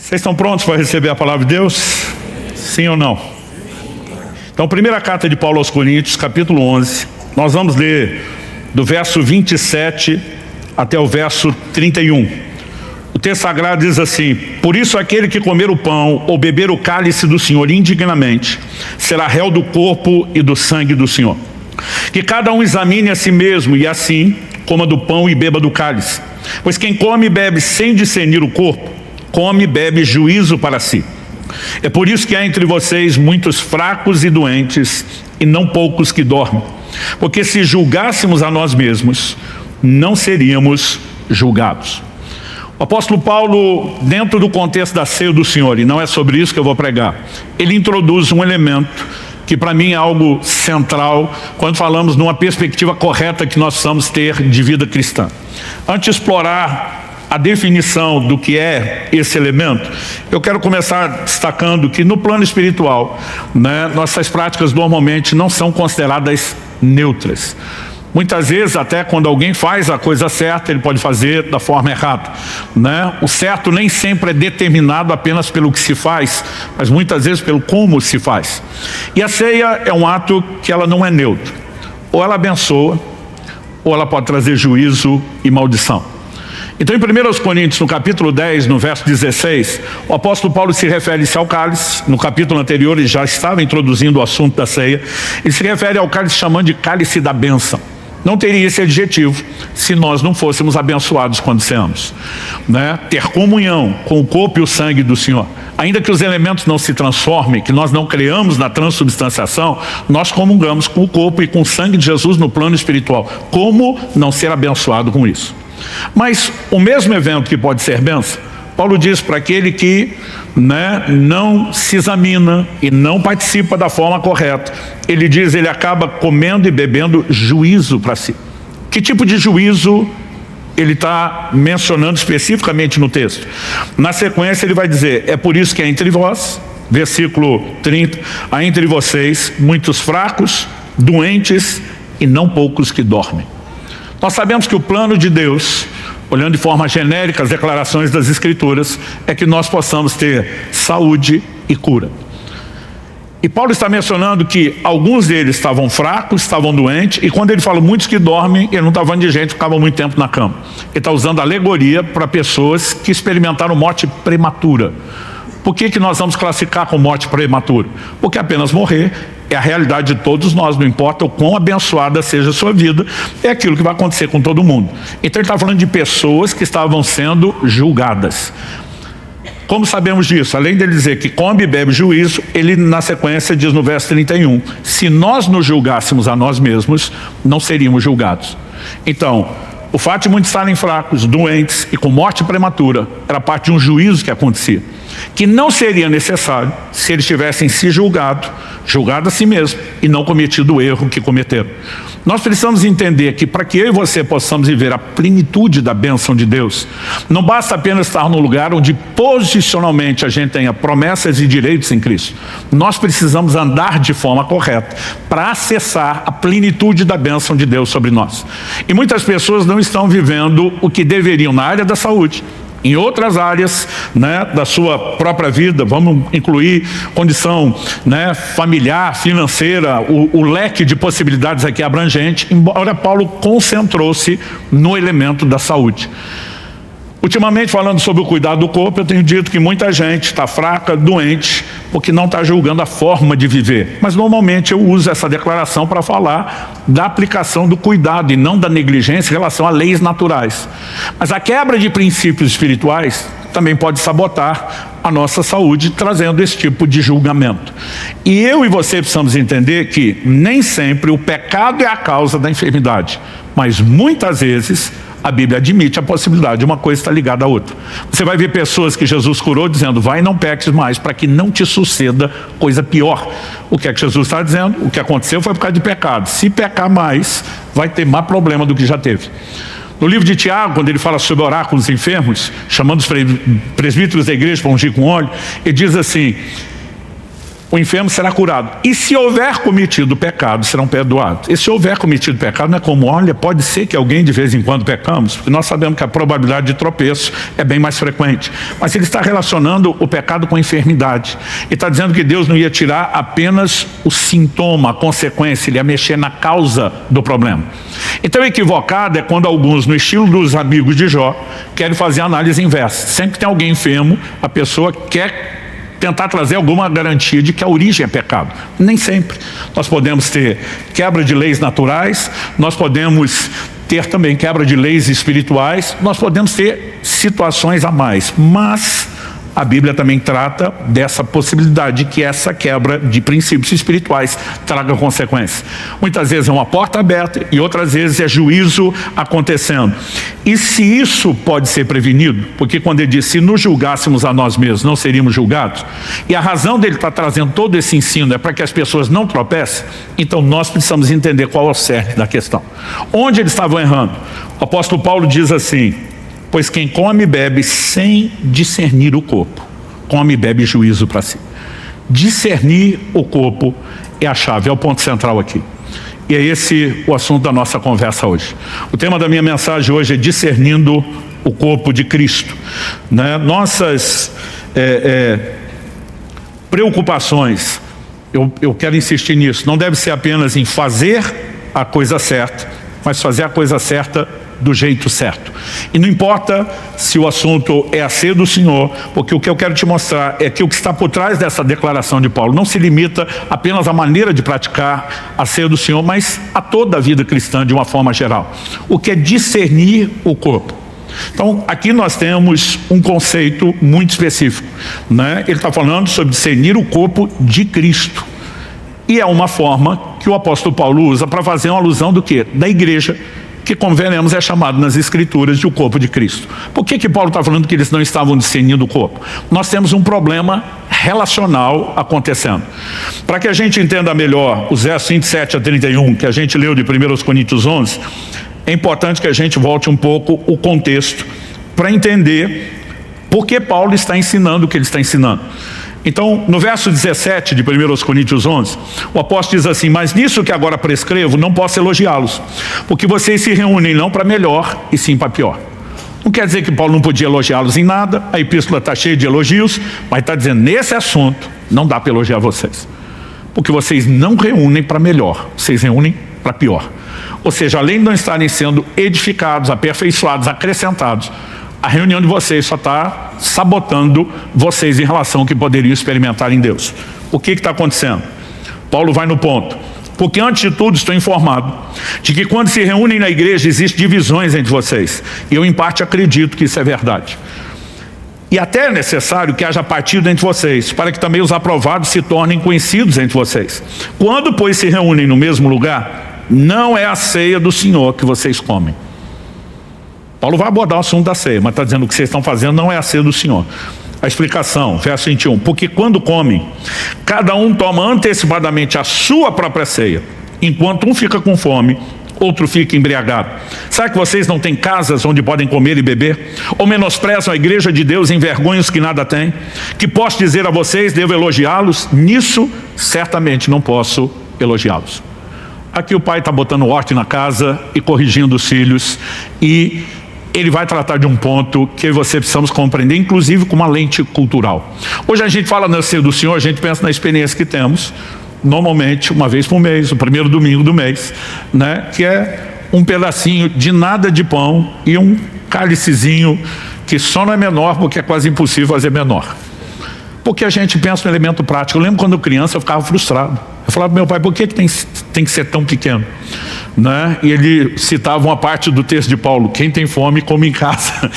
Vocês estão prontos para receber a palavra de Deus? Sim ou não? Então, primeira carta de Paulo aos Coríntios, capítulo 11. Nós vamos ler do verso 27 até o verso 31. O texto sagrado diz assim: por isso aquele que comer o pão ou beber o cálice do Senhor indignamente será réu do corpo e do sangue do Senhor. Que cada um examine a si mesmo e assim coma do pão e beba do cálice. Pois quem come e bebe sem discernir o corpo, come e bebe juízo para si. É por isso que há entre vocês muitos fracos e doentes, e não poucos que dormem. Porque se julgássemos a nós mesmos, não seríamos julgados. O apóstolo Paulo, dentro do contexto da ceia do Senhor, e não é sobre isso que eu vou pregar, ele introduz um elemento que para mim é algo central quando falamos numa perspectiva correta que nós precisamos ter de vida cristã. Antes de explorar a definição do que é esse elemento, eu quero começar destacando que no plano espiritual, nossas práticas normalmente não são consideradas neutras. Muitas vezes, até quando alguém faz a coisa certa, ele pode fazer da forma errada. O certo nem sempre é determinado apenas pelo que se faz, mas muitas vezes pelo como se faz. E a ceia é um ato que ela não é neutro. Ou ela abençoa, ou ela pode trazer juízo e maldição. Então, em 1 Coríntios, no capítulo 10, no verso 16, o apóstolo Paulo se refere-se ao cálice. No capítulo anterior, ele já estava introduzindo o assunto da ceia. Ele se refere ao cálice chamando de cálice da bênção. Não teria esse adjetivo se nós não fôssemos abençoados quando ceamos. Ter comunhão com o corpo e o sangue do Senhor. Ainda que os elementos não se transformem, que nós não creamos na transubstanciação, nós comungamos com o corpo e com o sangue de Jesus no plano espiritual. Como não ser abençoado com isso? Mas o mesmo evento que pode ser bênção, Paulo diz para aquele que não se examina e não participa da forma correta, ele diz, ele acaba comendo e bebendo juízo para si. Que tipo de juízo ele está mencionando especificamente no texto? Na sequência ele vai dizer: é por isso que há entre vós, versículo 30, há entre vocês muitos fracos, doentes e não poucos que dormem. Nós sabemos que o plano de Deus, olhando de forma genérica as declarações das Escrituras, é que nós possamos ter saúde e cura. E Paulo está mencionando que alguns deles estavam fracos, estavam doentes, e quando ele fala muitos que dormem, ele não está falando de gente que ficava muito tempo na cama. Ele está usando alegoria para pessoas que experimentaram morte prematura. Por que nós vamos classificar como morte prematura? Porque apenas morrer é a realidade de todos nós, não importa o quão abençoada seja a sua vida, é aquilo que vai acontecer com todo mundo. Então ele está falando de pessoas que estavam sendo julgadas. Como sabemos disso? Além dele dizer que come e bebe juízo, ele na sequência diz no verso 31, se nós nos julgássemos a nós mesmos, não seríamos julgados. Então, o fato de muitos estarem fracos, doentes e com morte prematura, era parte de um juízo que acontecia, que não seria necessário se eles tivessem se julgado a si mesmo e não cometido o erro que cometeram. Nós precisamos entender que para que eu e você possamos viver a plenitude da bênção de Deus, não basta apenas estar no lugar onde posicionalmente a gente tenha promessas e direitos em Cristo. Nós precisamos andar de forma correta para acessar a plenitude da bênção de Deus sobre nós. E muitas pessoas não estão vivendo o que deveriam na área da saúde, em outras áreas da sua própria vida. Vamos incluir condição familiar, financeira, o leque de possibilidades aqui é abrangente, embora Paulo concentrou-se no elemento da saúde. Ultimamente, falando sobre o cuidado do corpo, eu tenho dito que muita gente está fraca, doente, porque não está julgando a forma de viver. Mas normalmente eu uso essa declaração para falar da aplicação do cuidado e não da negligência em relação a leis naturais. Mas a quebra de princípios espirituais também pode sabotar a nossa saúde, trazendo esse tipo de julgamento. E eu e você precisamos entender que nem sempre o pecado é a causa da enfermidade, mas muitas vezes a Bíblia admite a possibilidade de uma coisa estar ligada à outra. Você vai ver pessoas que Jesus curou dizendo, vai e não peques mais, para que não te suceda coisa pior. O que é que Jesus está dizendo? O que aconteceu foi por causa de pecado. Se pecar mais, vai ter mais problema do que já teve. No livro de Tiago, quando ele fala sobre orar com os enfermos, chamando os presbíteros da igreja para ungir com óleo, ele diz assim, o enfermo será curado. E se houver cometido pecado, serão perdoados. E se houver cometido pecado, não é como, olha, pode ser que alguém de vez em quando pecamos, porque nós sabemos que a probabilidade de tropeço é bem mais frequente. Mas ele está relacionando o pecado com a enfermidade. Ele está dizendo que Deus não ia tirar apenas o sintoma, a consequência, ele ia mexer na causa do problema. Então, equivocado é quando alguns, no estilo dos amigos de Jó, querem fazer a análise inversa. Sempre que tem alguém enfermo, a pessoa quer tentar trazer alguma garantia de que a origem é pecado. Nem sempre. Nós podemos ter quebra de leis naturais, nós podemos ter também quebra de leis espirituais, nós podemos ter situações a mais, mas a Bíblia também trata dessa possibilidade de que essa quebra de princípios espirituais traga consequências. Muitas vezes é uma porta aberta e outras vezes é juízo acontecendo. E se isso pode ser prevenido, porque quando ele diz, se nos julgássemos a nós mesmos, não seríamos julgados, e a razão dele estar trazendo todo esse ensino é para que as pessoas não tropecem, então nós precisamos entender qual é o cerne da questão. Onde eles estavam errando? O apóstolo Paulo diz assim, pois quem come e bebe sem discernir o corpo, come e bebe juízo para si. Discernir o corpo é a chave, é o ponto central aqui. E é esse o assunto da nossa conversa hoje. O tema da minha mensagem hoje é discernindo o corpo de Cristo. Né? Nossas preocupações, eu quero insistir nisso, não deve ser apenas em fazer a coisa certa, mas fazer a coisa certa do jeito certo. E não importa se o assunto é a ceia do Senhor, porque o que eu quero te mostrar é que o que está por trás dessa declaração de Paulo não se limita apenas à maneira de praticar a ceia do Senhor, mas a toda a vida cristã de uma forma geral. O que é discernir o corpo. Então, aqui nós temos um conceito muito específico, né? Ele está falando sobre discernir o corpo de Cristo. E é uma forma que o apóstolo Paulo usa para fazer uma alusão do quê? Da igreja, que, como veremos, é chamado nas Escrituras de o corpo de Cristo. Por que Paulo está falando que eles não estavam discernindo o corpo? Nós temos um problema relacional acontecendo. Para que a gente entenda melhor os versos 27 a 31, que a gente leu de 1 Coríntios 11, é importante que a gente volte um pouco o contexto para entender por que Paulo está ensinando o que ele está ensinando. Então, no verso 17 de 1 Coríntios 11, o apóstolo diz assim, mas nisso que agora prescrevo, não posso elogiá-los, porque vocês se reúnem não para melhor, e sim para pior. Não quer dizer que Paulo não podia elogiá-los em nada, a epístola está cheia de elogios, mas está dizendo, nesse assunto, não dá para elogiar vocês. Porque vocês não reúnem para melhor, vocês reúnem para pior. Ou seja, além de não estarem sendo edificados, aperfeiçoados, acrescentados, a reunião de vocês só está sabotando vocês em relação ao que poderiam experimentar em Deus. O que está acontecendo? Paulo vai no ponto. Porque antes de tudo estou informado de que quando se reúnem na igreja existem divisões entre vocês. E eu em parte acredito que isso é verdade. E até é necessário que haja partido entre vocês, para que também os aprovados se tornem conhecidos entre vocês. Quando, pois, se reúnem no mesmo lugar, não é a ceia do Senhor que vocês comem. Paulo vai abordar o assunto da ceia, mas está dizendo que o que vocês estão fazendo não é a ceia do Senhor. A explicação, verso 21, porque quando comem, cada um toma antecipadamente a sua própria ceia, enquanto um fica com fome, outro fica embriagado. Será que vocês não têm casas onde podem comer e beber? Ou menosprezam a igreja de Deus em vergonhas que nada têm? Que posso dizer a vocês, devo elogiá-los? Nisso, certamente não posso elogiá-los. Aqui o pai está botando ordem na casa e corrigindo os filhos, e ele vai tratar de um ponto que você precisamos compreender, inclusive com uma lente cultural. Hoje a gente fala na ceia do Senhor, a gente pensa na experiência que temos, normalmente uma vez por mês, o primeiro domingo do mês, né? Que é um pedacinho de nada de pão e um cálicezinho que só não é menor porque é quase impossível fazer menor. Porque a gente pensa no elemento prático. Eu lembro quando criança eu ficava frustrado. Eu falava para meu pai, por que tem que ser tão pequeno? Né? E ele citava uma parte do texto de Paulo, quem tem fome come em casa.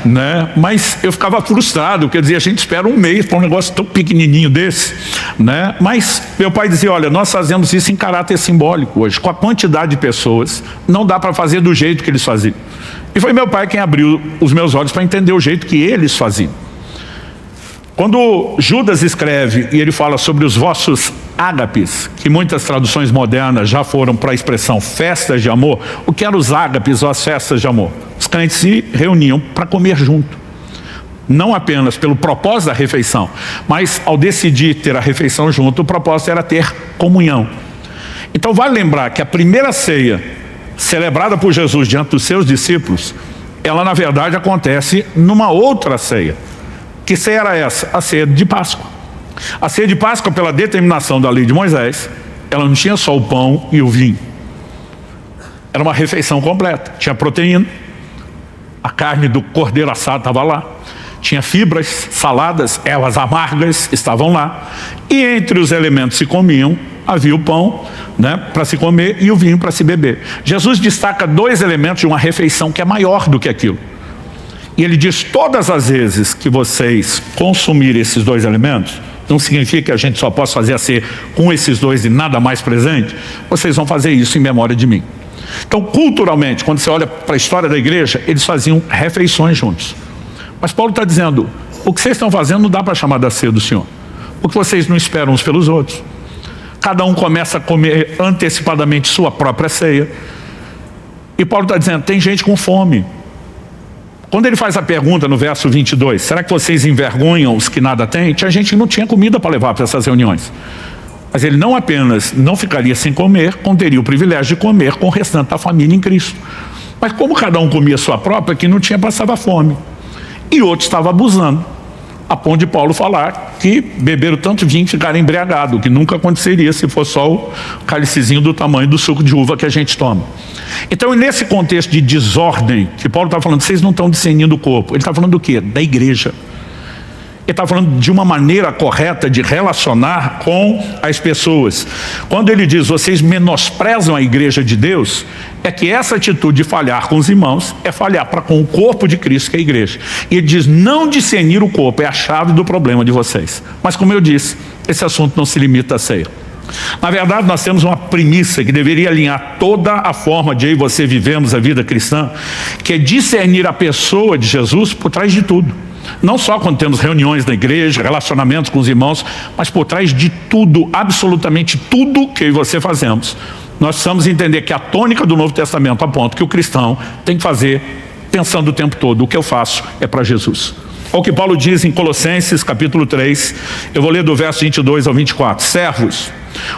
Né? Mas eu ficava frustrado, quer dizer, a gente espera um mês para um negócio tão pequenininho desse. Né? Mas meu pai dizia, olha, nós fazemos isso em caráter simbólico hoje, com a quantidade de pessoas, não dá para fazer do jeito que eles faziam. E foi meu pai quem abriu os meus olhos para entender o jeito que eles faziam. Quando Judas escreve e ele fala sobre os vossos ágapes, que muitas traduções modernas já foram para a expressão festas de amor, o que eram os ágapes ou as festas de amor? Os crentes se reuniam para comer junto. não apenas pelo propósito da refeição, mas ao decidir ter a refeição junto, o propósito era ter comunhão. Então vale lembrar que a primeira ceia celebrada por Jesus diante dos seus discípulos, ela na verdade acontece numa outra ceia. Que ceia era essa? A ceia de Páscoa. A ceia de Páscoa, pela determinação da lei de Moisés, ela não tinha só o pão e o vinho. Era uma refeição completa. Tinha proteína, a carne do cordeiro assado estava lá, tinha fibras, saladas, ervas amargas estavam lá, e entre os elementos que se comiam, havia o pão, né, para se comer e o vinho para se beber. Jesus destaca dois elementos de uma refeição que é maior do que aquilo. E ele diz: todas as vezes que vocês consumirem esses dois elementos, não significa que a gente só possa fazer a ceia com esses dois e nada mais presente, vocês vão fazer isso em memória de mim. Então, culturalmente, quando você olha para a história da igreja, eles faziam refeições juntos. Mas Paulo está dizendo: o que vocês estão fazendo não dá para chamar da ceia do Senhor, porque vocês não esperam uns pelos outros. Cada um começa a comer antecipadamente sua própria ceia. E Paulo está dizendo: tem gente com fome. Quando ele faz a pergunta no verso 22, será que vocês envergonham os que nada têm? Tinha gente que não tinha comida para levar para essas reuniões. Mas ele não apenas não ficaria sem comer, como teria o privilégio de comer com o restante da família em Cristo. Mas como cada um comia sua própria, que não tinha, passava fome. E outro estava abusando, a ponto de Paulo falar que beberam tanto vinho que ficaram embriagados, o que nunca aconteceria se fosse só o cálicezinho do tamanho do suco de uva que a gente toma. Então, nesse contexto de desordem, que Paulo está falando, vocês não estão discernindo o corpo. Ele está falando do quê? Da igreja. Ele está falando de uma maneira correta de relacionar com as pessoas. Quando ele diz: vocês menosprezam a igreja de Deus, é que essa atitude de falhar com os irmãos é falhar para com o corpo de Cristo, que é a igreja. E ele diz: não discernir o corpo é a chave do problema de vocês. Mas, como eu disse, esse assunto não se limita à ceia. Na verdade, nós temos uma premissa que deveria alinhar toda a forma de eu e você vivemos a vida cristã, que é discernir a pessoa de Jesus por trás de tudo. Não só quando temos reuniões na igreja, relacionamentos com os irmãos, mas por trás de tudo, absolutamente tudo que eu e você fazemos. Nós precisamos entender que a tônica do Novo Testamento aponta que o cristão tem que fazer pensando o tempo todo: o que eu faço é para Jesus. Olha o que Paulo diz em Colossenses capítulo 3, eu vou ler do verso 22 ao 24. Servos,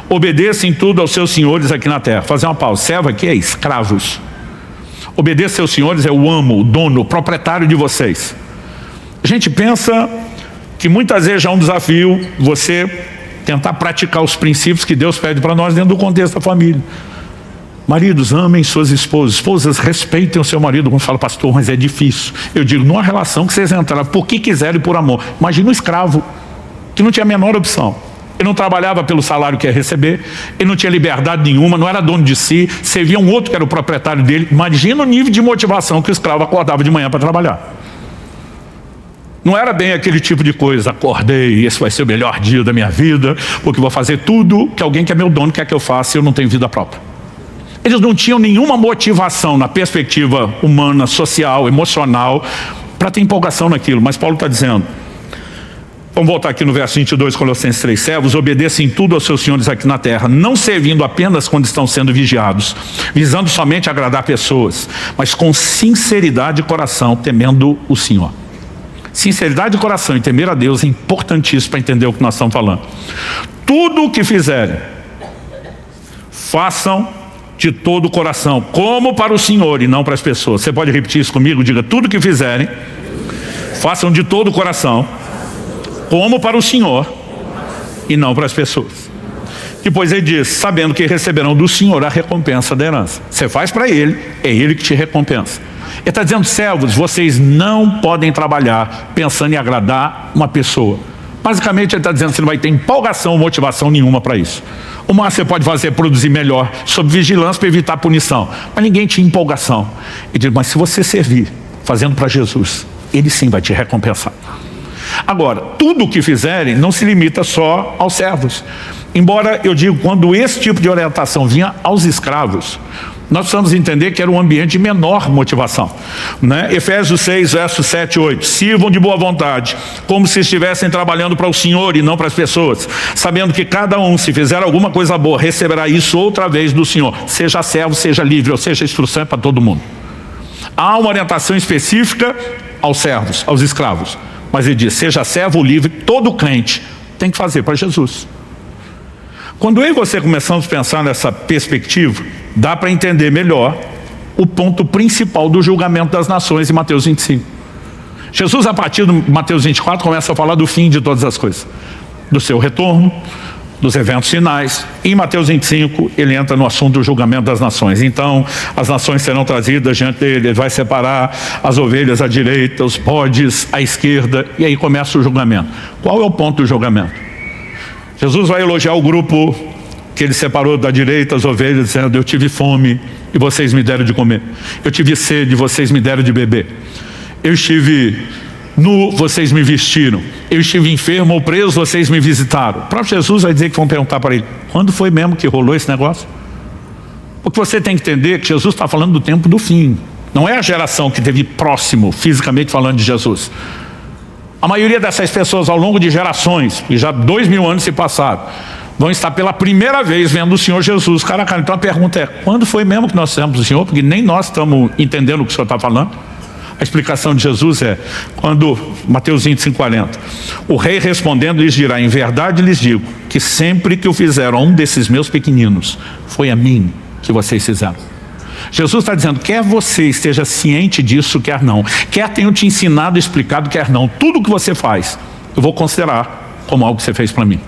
obedeçam em tudo aos seus senhores aqui na terra. Fazer uma pausa. Servo aqui é escravos. Obedeça seus senhores é o amo, o dono, o proprietário de vocês. A gente pensa que muitas vezes já é um desafio você tentar praticar os princípios que Deus pede para nós dentro do contexto da família. Maridos, amem suas esposas. Esposas, respeitem o seu marido. Quando fala: pastor, mas é difícil. Eu digo: numa relação que vocês entraram por que quiserem e por amor. Imagina um escravo que não tinha a menor opção. Ele não trabalhava pelo salário que ia receber, ele não tinha liberdade nenhuma, não era dono de si, servia um outro que era o proprietário dele. Imagina o nível de motivação que o escravo acordava de manhã para trabalhar. Não era bem aquele tipo de coisa: acordei, esse vai ser o melhor dia da minha vida, porque vou fazer tudo que alguém que é meu dono quer que eu faça e eu não tenho vida própria. Eles não tinham nenhuma motivação na perspectiva humana, social, emocional, para ter empolgação naquilo. Mas Paulo está dizendo, vamos voltar aqui no verso 22, Colossenses 3, servos, obedeçam em tudo aos seus senhores aqui na terra, não servindo apenas quando estão sendo vigiados, visando somente agradar pessoas, mas com sinceridade de coração, temendo o Senhor. Sinceridade de coração e temer a Deus é importantíssimo para entender o que nós estamos falando. Tudo o que fizerem, façam de todo o coração, como para o Senhor e não para as pessoas. Você pode repetir isso comigo? Diga: tudo o que fizerem, façam de todo o coração, como para o Senhor e não para as pessoas. Depois ele diz: sabendo que receberão do Senhor a recompensa da herança. Você faz para Ele, é Ele que te recompensa. Ele está dizendo: servos, vocês não podem trabalhar pensando em agradar uma pessoa. Basicamente ele está dizendo que você não vai ter empolgação ou motivação nenhuma para isso. O máximo você pode fazer é produzir melhor, sob vigilância para evitar punição. Mas ninguém tinha empolgação. Ele diz: mas se você servir, fazendo para Jesus, Ele sim vai te recompensar. Agora, tudo o que fizerem não se limita só aos servos. Embora eu digo, quando esse tipo de orientação vinha aos escravos, nós precisamos entender que era um ambiente de menor motivação, né? Efésios 6, versos 7 e 8. Sirvam de boa vontade, como se estivessem trabalhando para o Senhor e não para as pessoas, sabendo que cada um, se fizer alguma coisa boa, receberá isso outra vez do Senhor. Seja servo, seja livre, ou seja, a instrução é para todo mundo. Há uma orientação específica aos servos, aos escravos, Mas ele diz, seja servo livre, todo crente tem que fazer para Jesus. Quando eu e você começamos a pensar nessa perspectiva, dá para entender melhor o ponto principal do julgamento das nações em Mateus 25. Jesus, a partir de Mateus 24, começa a falar do fim de todas as coisas, do seu retorno, dos eventos finais. E em Mateus 25, ele entra no assunto do julgamento das nações. Então, as nações serão trazidas diante dele, ele vai separar as ovelhas à direita, os bodes à esquerda, e aí começa o julgamento. Qual é o ponto do julgamento? Jesus vai elogiar o grupo que ele separou da direita, as ovelhas, dizendo, eu tive fome e vocês me deram de comer. Eu tive sede e vocês me deram de beber. Eu estive nu, vocês me vestiram. Eu estive enfermo ou preso, vocês me visitaram. O próprio Jesus vai dizer que vão perguntar para ele, quando foi mesmo que rolou esse negócio? Porque você tem que entender que Jesus está falando do tempo do fim. Não é a geração que teve próximo, fisicamente falando, de Jesus. A maioria dessas pessoas, ao longo de gerações, e já 2000 anos se passaram, vão estar pela primeira vez vendo o Senhor Jesus cara a cara. Então a pergunta é, quando foi mesmo que nós fizemos o Senhor? Porque nem nós estamos entendendo o que o Senhor está falando. A explicação de Jesus é, quando, Mateus 25:40, o rei respondendo lhes dirá, em verdade lhes digo, que sempre que o fizeram a um desses meus pequeninos, foi a mim que vocês fizeram. Jesus está dizendo, quer você esteja ciente disso, quer não. Quer tenha te ensinado, explicado, quer não. Tudo que você faz, eu vou considerar como algo que você fez para mim.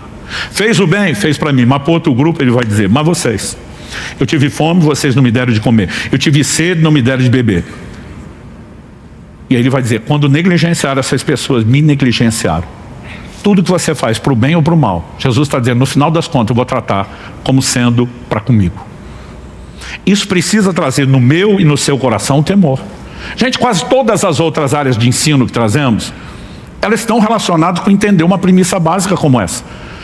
Fez o bem, fez para mim. Mas para outro grupo ele vai dizer, mas vocês, eu tive fome, vocês não me deram de comer. Eu tive sede, não me deram de beber. E aí ele vai dizer, quando negligenciaram essas pessoas, me negligenciaram. Tudo que você faz, para o bem ou para o mal, Jesus está dizendo, no final das contas, eu vou tratar como sendo para comigo. Isso precisa trazer no meu e no seu coração temor. Gente, quase todas as outras áreas de ensino que trazemos, elas estão relacionadas com entender uma premissa básica como essa.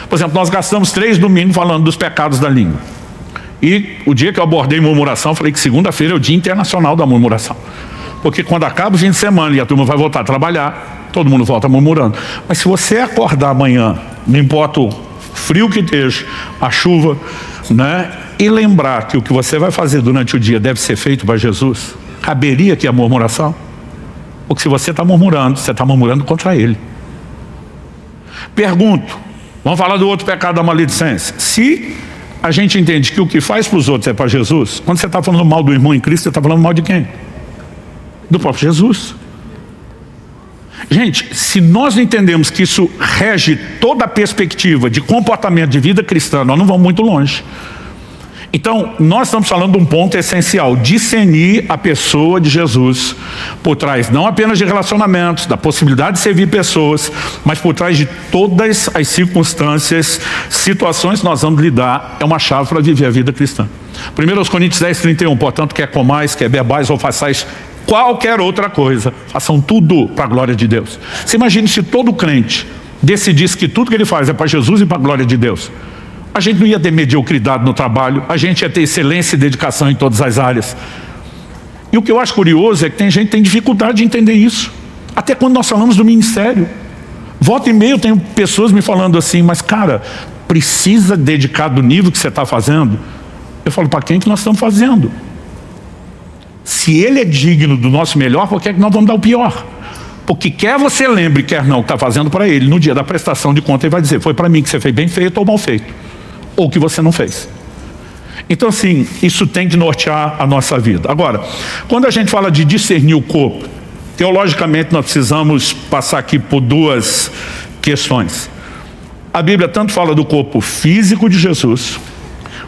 Por exemplo, nós gastamos 3 domingos falando dos pecados da língua. E o dia que eu abordei murmuração, falei que segunda-feira é o Dia Internacional da Murmuração. Porque quando acaba o fim de semana e a turma vai voltar a trabalhar, todo mundo volta murmurando. Mas se você acordar amanhã, não importa o frio que esteja, a chuva, né? E lembrar que o que você vai fazer durante o dia deve ser feito para Jesus, caberia aqui a murmuração? Porque se você está murmurando, você está murmurando contra ele. Pergunto, vamos falar do outro pecado da maledicência. Se a gente entende que o que faz para os outros é para Jesus, quando você está falando mal do irmão em Cristo, você está falando mal de quem? Do próprio Jesus. Gente, se nós não entendemos que isso rege toda a perspectiva de comportamento de vida cristã, nós não vamos muito longe. Então, nós estamos falando de um ponto essencial, discernir a pessoa de Jesus por trás, não apenas de relacionamentos, da possibilidade de servir pessoas, mas por trás de todas as circunstâncias, situações que nós vamos lidar, é uma chave para viver a vida cristã. 1 Coríntios 10:31, portanto, quer comais, quer bebais ou façais qualquer outra coisa, façam tudo para a glória de Deus. Você imagina se todo crente decidisse que tudo que ele faz é para Jesus e para a glória de Deus. A gente não ia ter mediocridade no trabalho, a gente ia ter excelência e dedicação em todas as áreas. E o que eu acho curioso é que tem gente que tem dificuldade de entender isso. Até quando nós falamos do ministério. Volta e meia eu tenho pessoas me falando assim, mas cara, precisa dedicar do nível que você está fazendo? Eu falo, para quem que nós estamos fazendo? Se ele é digno do nosso melhor, por que é que nós vamos dar o pior? Porque quer você lembre, quer não, que está fazendo para ele, no dia da prestação de conta ele vai dizer, foi para mim que você fez bem feito ou mal feito. Ou que você não fez. Então assim, isso tem de nortear a nossa vida. Agora, quando a gente fala de discernir o corpo, teologicamente nós precisamos passar aqui por 2 questões. A Bíblia tanto fala do corpo físico de Jesus,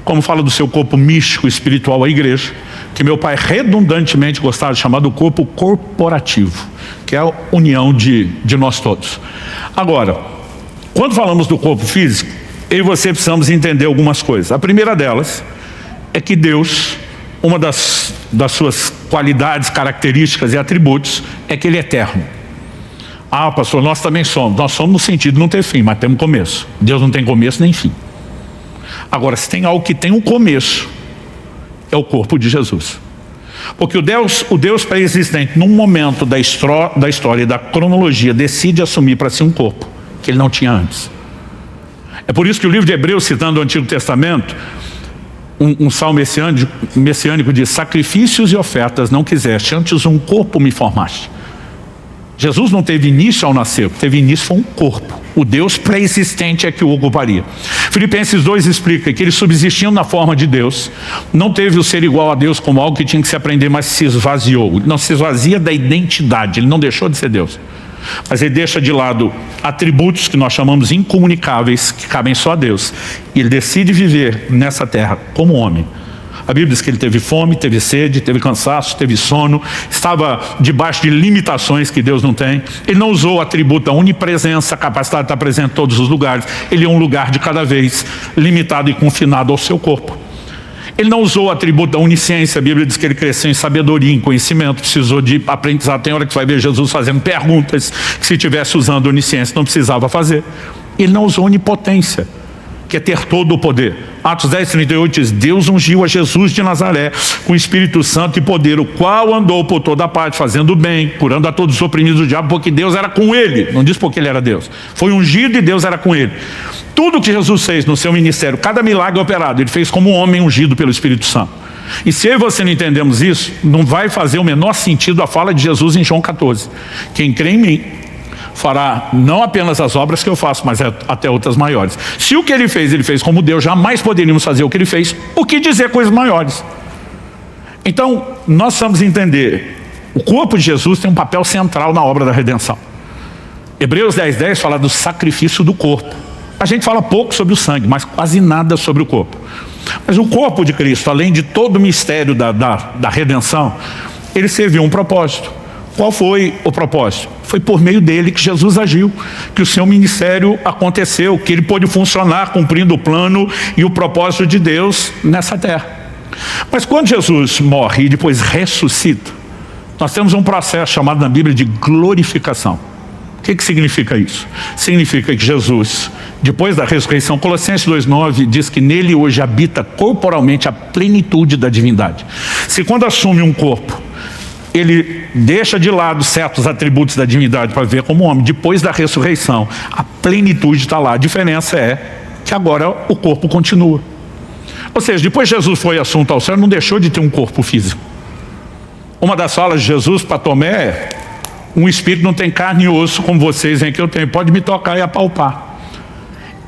como fala do seu corpo místico, espiritual, a igreja, que meu pai redundantemente gostava de chamar do corpo corporativo, que é a união de nós todos. Agora, quando falamos do corpo físico, eu e você precisamos entender algumas coisas. A primeira delas é que Deus, uma das suas qualidades, características e atributos, é que Ele é eterno. Ah, pastor, nós também somos. Nós somos no sentido de não ter fim, mas temos começo. Deus não tem começo nem fim. Agora, se tem algo que tem um começo, é o corpo de Jesus. Porque o Deus pré-existente, num momento da história e da cronologia, decide assumir para si um corpo que Ele não tinha antes. É por isso que o livro de Hebreus, citando o Antigo Testamento, um salmo messiânico diz, sacrifícios e ofertas não quiseste, antes um corpo me formaste. Jesus não teve início ao nascer, teve início foi um corpo. O Deus pré-existente é que o ocuparia. Filipenses 2 explica que ele, subsistindo na forma de Deus, não teve o ser igual a Deus como algo que tinha que se aprender, mas se esvaziou. Ele não se esvazia da identidade, ele não deixou de ser Deus. Mas ele deixa de lado atributos que nós chamamos incomunicáveis, que cabem só a Deus. E ele decide viver nessa terra como homem. A Bíblia diz que ele teve fome, teve sede, teve cansaço, teve sono, estava debaixo de limitações que Deus não tem. Ele não usou o atributo da onipresença, a capacidade de estar presente em todos os lugares. Ele é um lugar de cada vez, limitado e confinado ao seu corpo. Ele não usou o atributo da onisciência. A Bíblia diz que ele cresceu em sabedoria, em conhecimento, precisou de aprendizado. Tem hora que vai ver Jesus fazendo perguntas que, se estivesse usando onisciência, não precisava fazer. Ele não usou onipotência, que é ter todo o poder. Atos 10:38 diz: Deus ungiu a Jesus de Nazaré com o Espírito Santo e poder, o qual andou por toda parte, fazendo bem, curando a todos os oprimidos do diabo, porque Deus era com ele. Não diz porque ele era Deus. Foi ungido e Deus era com ele. Tudo que Jesus fez no seu ministério, cada milagre operado, ele fez como um homem ungido pelo Espírito Santo. E se eu e você não entendemos isso, não vai fazer o menor sentido a fala de Jesus em João 14. Quem crê em mim fará não apenas as obras que eu faço, mas até outras maiores. Se o que ele fez como Deus, jamais poderíamos fazer o que ele fez, o que dizer coisas maiores? Então, nós precisamos entender, o corpo de Jesus tem um papel central na obra da redenção. Hebreus 10:10 fala do sacrifício do corpo. A gente fala pouco sobre o sangue, mas quase nada sobre o corpo. Mas o corpo de Cristo, além de todo o mistério da redenção, ele serviu um propósito. Qual foi o propósito? Foi por meio dele que Jesus agiu, que o seu ministério aconteceu, que ele pôde funcionar cumprindo o plano e o propósito de Deus nessa terra. Mas quando Jesus morre e depois ressuscita, nós temos um processo chamado na Bíblia de glorificação. O que significa isso? Significa que Jesus, depois da ressurreição, Colossenses 2:9 diz que nele hoje habita corporalmente a plenitude da divindade. Se quando assume um corpo, ele deixa de lado certos atributos da divindade para ver como homem, depois da ressurreição, a plenitude está lá. A diferença é que agora o corpo continua. Ou seja, depois que Jesus foi assunto ao céu, não deixou de ter um corpo físico. Uma das falas de Jesus para Tomé é: um espírito não tem carne e osso como vocês em que eu tenho, pode me tocar e apalpar.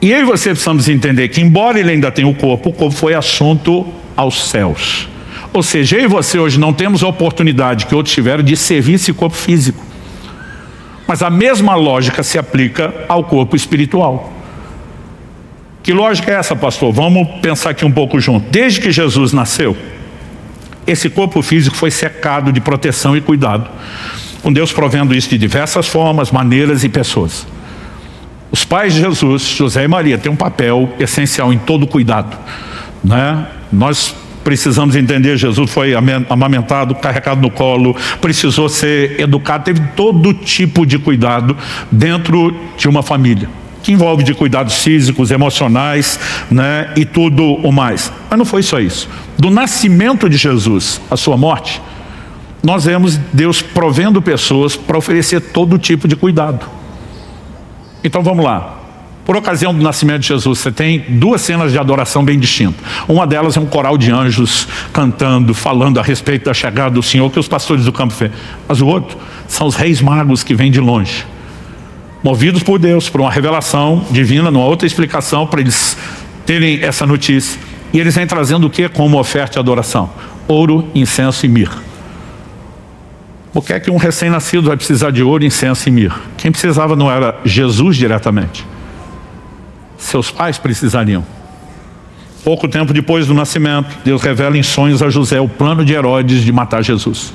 E eu e você precisamos entender que, embora ele ainda tenha o corpo foi assunto aos céus. Ou seja, eu e você hoje não temos a oportunidade que outros tiveram de servir esse corpo físico. Mas a mesma lógica se aplica ao corpo espiritual. Que lógica é essa, pastor? Vamos pensar aqui um pouco junto. Desde que Jesus nasceu, esse corpo físico foi cercado de proteção e cuidado, com Deus provendo isso de diversas formas, maneiras e pessoas. Os pais de Jesus, José e Maria, têm um papel essencial em todo o cuidado, né? Nós precisamos entender, Jesus foi amamentado, carregado no colo, precisou ser educado, teve todo tipo de cuidado dentro de uma família, que envolve de cuidados físicos, emocionais, né, e tudo o mais. Mas não foi só isso. Do nascimento de Jesus à sua morte, nós vemos Deus provendo pessoas para oferecer todo tipo de cuidado. Então vamos lá. Por ocasião do nascimento de Jesus, você tem duas cenas de adoração bem distintas. Uma delas é um coral de anjos cantando, falando a respeito da chegada do Senhor, que os pastores do campo vêem. Mas o outro são os reis magos que vêm de longe, movidos por Deus, por uma revelação divina, numa outra explicação, para eles terem essa notícia. E eles vêm trazendo o que como oferta de adoração? Ouro, incenso e mirra. Por que é que um recém-nascido vai precisar de ouro, incenso e mirra? Quem precisava não era Jesus diretamente. Seus pais precisariam. Pouco tempo depois do nascimento, Deus revela em sonhos a José o plano de Herodes de matar Jesus.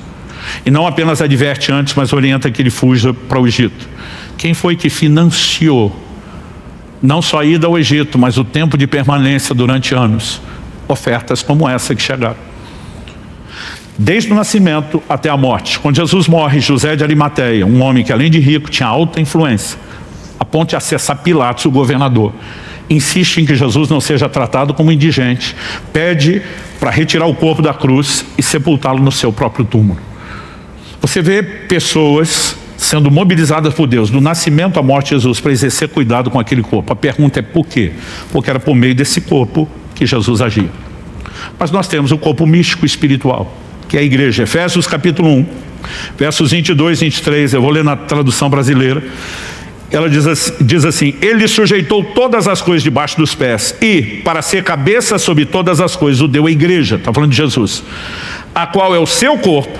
E não apenas adverte antes, mas orienta que ele fuja para o Egito. Quem foi que financiou não só a ida ao Egito, mas o tempo de permanência durante anos? Ofertas como essa que chegaram. Desde o nascimento até a morte. Quando Jesus morre, José de Arimateia, um homem que além de rico tinha alta influência, a ponto de acessar Pilatos, o governador, insiste em que Jesus não seja tratado como indigente, pede para retirar o corpo da cruz e sepultá-lo no seu próprio túmulo. Você vê pessoas sendo mobilizadas por Deus, do nascimento à morte de Jesus, para exercer cuidado com aquele corpo. A pergunta é por quê? Porque era por meio desse corpo que Jesus agia. Mas nós temos o corpo místico espiritual, que é a igreja. Efésios capítulo 1, Versos 22 e 23, eu vou ler na tradução brasileira. Ela diz assim: ele sujeitou todas as coisas debaixo dos pés e, para ser cabeça sobre todas as coisas, o deu à igreja. Está falando de Jesus, a qual é o seu corpo,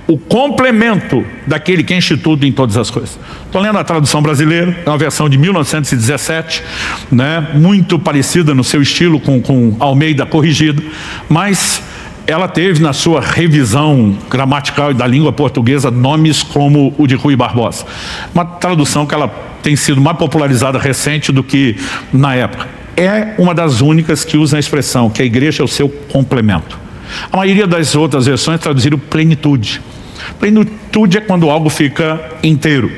o complemento daquele que enche tudo em todas as coisas. Estou lendo a tradução brasileira, é uma versão de 1917, né? Muito parecida no seu estilo com Almeida corrigida, mas ela teve na sua revisão gramatical e da língua portuguesa nomes como o de Rui Barbosa. Uma tradução que ela tem sido mais popularizada recente do que na época. É uma das únicas que usa a expressão que a igreja é o seu complemento. A maioria das outras versões traduziram plenitude. Plenitude é quando algo fica inteiro.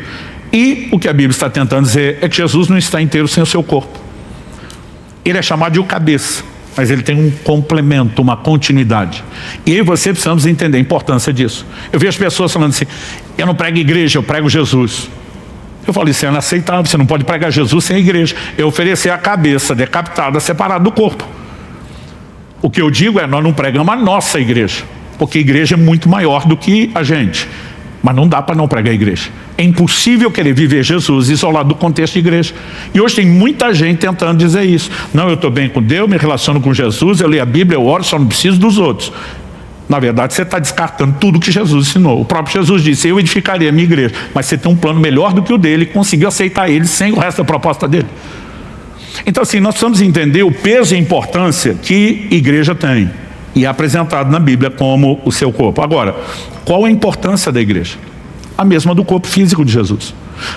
E o que a Bíblia está tentando dizer é que Jesus não está inteiro sem o seu corpo. Ele é chamado de o cabeça, mas ele tem um complemento, uma continuidade. E eu e você precisamos entender a importância disso. Eu vejo as pessoas falando assim: eu não prego igreja, eu prego Jesus. Eu falo, isso é inaceitável, você não pode pregar Jesus sem a igreja. Eu oferecer a cabeça decapitada, separada do corpo. O que eu digo é, nós não pregamos a nossa igreja, porque a igreja é muito maior do que a gente. Mas não dá para não pregar a igreja. É impossível querer viver Jesus isolado do contexto de igreja. E hoje tem muita gente tentando dizer isso. Não, eu estou bem com Deus, me relaciono com Jesus, eu leio a Bíblia, eu oro, só não preciso dos outros. Na verdade, você está descartando tudo que Jesus ensinou. O próprio Jesus disse: eu edificarei a minha igreja. Mas você tem um plano melhor do que o dele, conseguiu aceitar ele sem o resto da proposta dele. Então assim, nós precisamos entender o peso e a importância que a igreja tem. E é apresentado na Bíblia como o seu corpo. Agora, qual é a importância da igreja? A mesma do corpo físico de Jesus.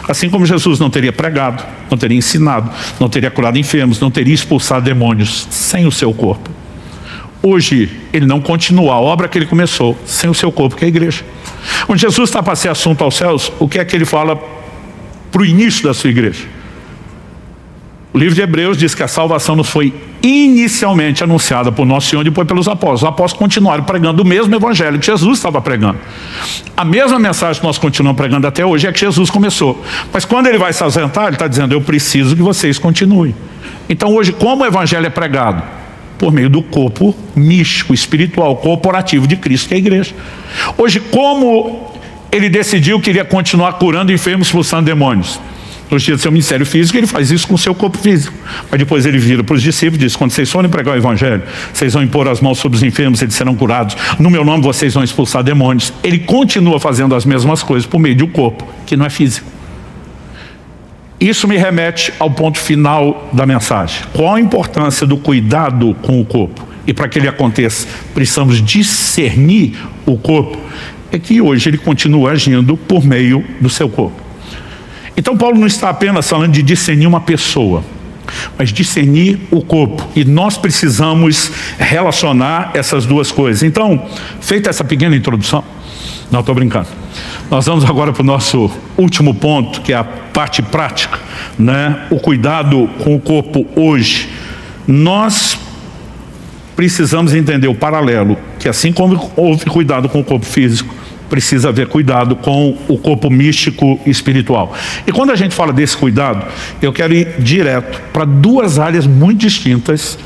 Assim como Jesus não teria pregado, não teria ensinado, não teria curado enfermos, não teria expulsado demônios sem o seu corpo. Hoje, ele não continua a obra que ele começou sem o seu corpo, que é a igreja. Quando Jesus está para ser assunto aos céus, o que é que ele fala para o início da sua igreja? O livro de Hebreus diz que a salvação nos foi inicialmente anunciada por Nosso Senhor e depois pelos apóstolos. Os apóstolos continuaram pregando o mesmo evangelho que Jesus estava pregando. A mesma mensagem que nós continuamos pregando até hoje é que Jesus começou. Mas quando ele vai se ausentar, ele está dizendo: eu preciso que vocês continuem. Então hoje, como o evangelho é pregado? Por meio do corpo místico, espiritual, corporativo de Cristo, que é a igreja. Hoje, como ele decidiu que iria continuar curando enfermos, expulsando demônios? Nos dias do seu ministério físico, ele faz isso com o seu corpo físico. Mas depois ele vira para os discípulos e diz: quando vocês forem pregar o evangelho, vocês vão impor as mãos sobre os enfermos, eles serão curados. No meu nome vocês vão expulsar demônios. Ele continua fazendo as mesmas coisas por meio de um corpo que não é físico. Isso me remete ao ponto final da mensagem. Qual a importância do cuidado com o corpo? E para que ele aconteça, precisamos discernir o corpo. É que hoje ele continua agindo por meio do seu corpo. Então Paulo não está apenas falando de discernir uma pessoa, mas discernir o corpo. E nós precisamos relacionar essas duas coisas. Então, feita essa pequena introdução, não, estou brincando. Nós vamos agora para o nosso último ponto, que é a parte prática, né? O cuidado com o corpo hoje. Nós precisamos entender o paralelo, que assim como houve cuidado com o corpo físico, precisa haver cuidado com o corpo místico e espiritual. E quando a gente fala desse cuidado, eu quero ir direto para duas áreas muito distintas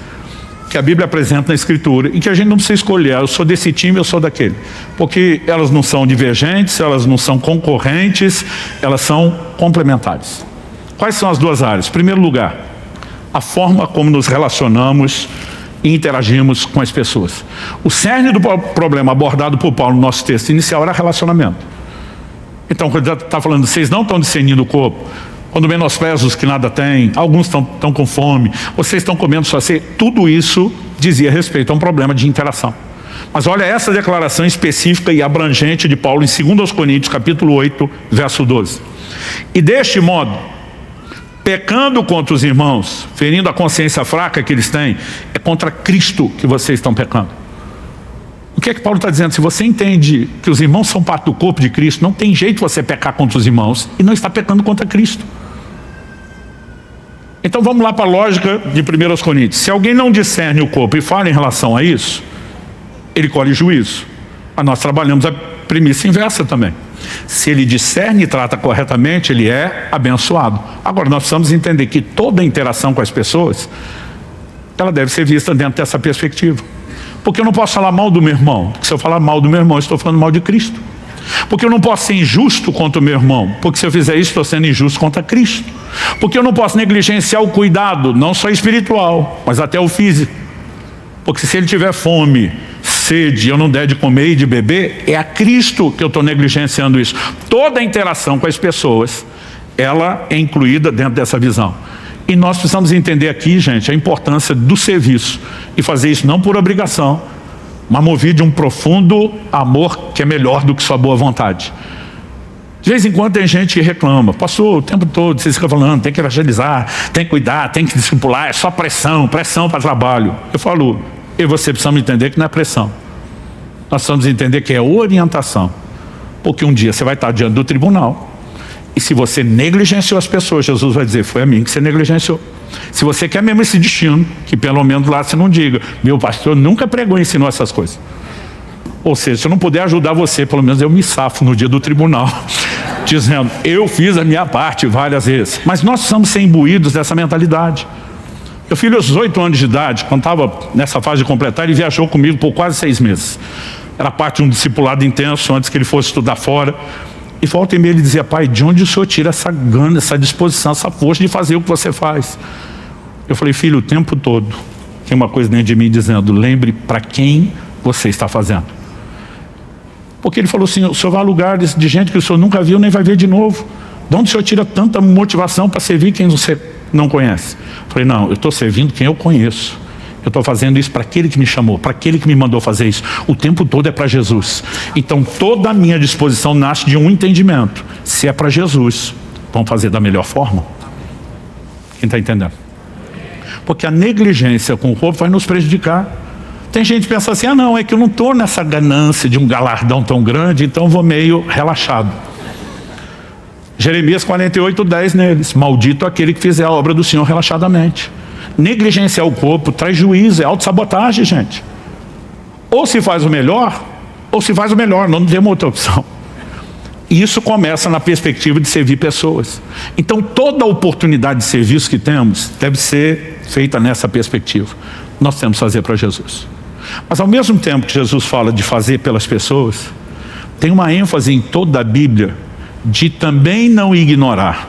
que a Bíblia apresenta na Escritura e que a gente não precisa escolher: eu sou desse time, eu sou daquele. Porque elas não são divergentes, elas não são concorrentes, elas são complementares. Quais são as duas áreas? Em primeiro lugar, a forma como nos relacionamos e interagimos com as pessoas. O cerne do problema abordado por Paulo no nosso texto inicial era relacionamento. Então, quando ele está falando, vocês não estão discernindo o corpo, quando menosprezam os que nada têm, alguns estão com fome, vocês estão comendo só ceia, tudo isso dizia respeito a um problema de interação. Mas olha essa declaração específica e abrangente de Paulo em 2 Coríntios, capítulo 8, verso 12. E deste modo, pecando contra os irmãos, ferindo a consciência fraca que eles têm, é contra Cristo que vocês estão pecando. O que é que Paulo está dizendo? Se você entende que os irmãos são parte do corpo de Cristo, não tem jeito de você pecar contra os irmãos e não está pecando contra Cristo. Então vamos lá para a lógica de 1 Coríntios. Se alguém não discerne o corpo e fala em relação a isso, ele colhe juízo. Mas nós trabalhamos a premissa inversa também. Se ele discerne e trata corretamente, ele é abençoado. Agora nós precisamos entender que toda interação com as pessoas, ela deve ser vista dentro dessa perspectiva. Porque eu não posso falar mal do meu irmão, porque se eu falar mal do meu irmão, eu estou falando mal de Cristo. Porque eu não posso ser injusto contra o meu irmão, porque se eu fizer isso, estou sendo injusto contra Cristo. Porque eu não posso negligenciar o cuidado, não só espiritual, mas até o físico. Porque se ele tiver fome, sede, e eu não der de comer e de beber, é a Cristo que eu estou negligenciando isso. Toda a interação com as pessoas, ela é incluída dentro dessa visão. E nós precisamos entender aqui, gente, a importância do serviço. E fazer isso não por obrigação, mas movido de um profundo amor que é melhor do que sua boa vontade. De vez em quando tem gente que reclama: pastor, o tempo todo vocês ficam falando, tem que evangelizar, tem que cuidar, tem que discipular, é só pressão para trabalho. Eu falo, e você precisa entender que não é pressão. Nós precisamos entender que é orientação. Porque um dia você vai estar diante do tribunal, e se você negligenciou as pessoas, Jesus vai dizer: foi a mim que você negligenciou. Se você quer mesmo esse destino, que pelo menos lá você não diga: meu pastor nunca pregou e ensinou essas coisas. Ou seja, se eu não puder ajudar você, pelo menos eu me safo no dia do tribunal, dizendo: eu fiz a minha parte várias vezes. Mas nós precisamos ser imbuídos dessa mentalidade. Meu filho, aos 18 anos de idade, quando estava nessa fase de completar, ele viajou comigo por quase 6 meses. Era parte de um discipulado intenso antes que ele fosse estudar fora. E volta e meia ele dizia: pai, de onde o senhor tira essa gana, essa disposição, essa força de fazer o que você faz? Eu falei: filho, o tempo todo tem uma coisa dentro de mim dizendo: lembre para quem você está fazendo. Porque ele falou assim: o senhor vai a lugares de gente que o senhor nunca viu nem vai ver de novo. De onde o senhor tira tanta motivação para servir quem você não conhece? Eu falei: não, eu estou servindo quem eu conheço. Eu estou fazendo isso para aquele que me chamou, para aquele que me mandou fazer isso. O tempo todo é para Jesus. Então toda a minha disposição nasce de um entendimento: se é para Jesus, vamos fazer da melhor forma. Quem está entendendo? Porque a negligência com o corpo vai nos prejudicar. Tem gente que pensa assim: ah não, é que eu não estou nessa ganância de um galardão tão grande, então vou meio relaxado. Jeremias 48:10 neles: maldito aquele que fizer a obra do Senhor relaxadamente. Negligenciar o corpo traz juízo, é autossabotagem, gente. Ou se faz o melhor, ou se faz o melhor, não temos outra opção. E isso começa na perspectiva de servir pessoas. Então toda a oportunidade de serviço que temos deve ser feita nessa perspectiva. Nós temos que fazer para Jesus. Mas ao mesmo tempo que Jesus fala de fazer pelas pessoas, tem uma ênfase em toda a Bíblia de também não ignorar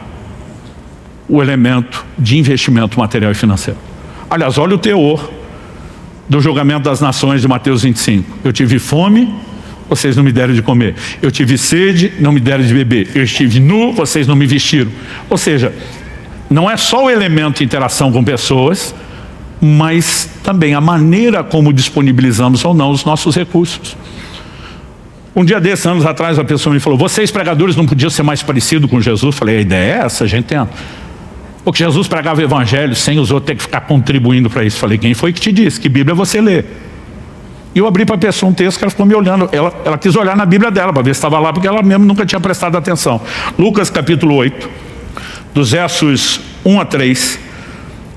o elemento de investimento material e financeiro. Aliás, olha o teor do julgamento das nações de Mateus 25. Eu tive fome, vocês não me deram de comer. Eu tive sede, não me deram de beber. Eu estive nu, vocês não me vestiram. Ou seja, não é só o elemento de interação com pessoas, mas também a maneira como disponibilizamos ou não os nossos recursos. Um dia desses, anos atrás, a pessoa me falou: vocês pregadores não podiam ser mais parecidos com Jesus? Eu falei: a ideia é essa, a gente tenta. Porque Jesus pregava o evangelho sem os outros ter que ficar contribuindo para isso. Eu falei: quem foi que te disse? Que Bíblia você lê? E eu abri para a pessoa um texto que ela ficou me olhando. Ela quis olhar na Bíblia dela para ver se estava lá, porque ela mesmo nunca tinha prestado atenção. Lucas capítulo 8, dos versos 1 a 3,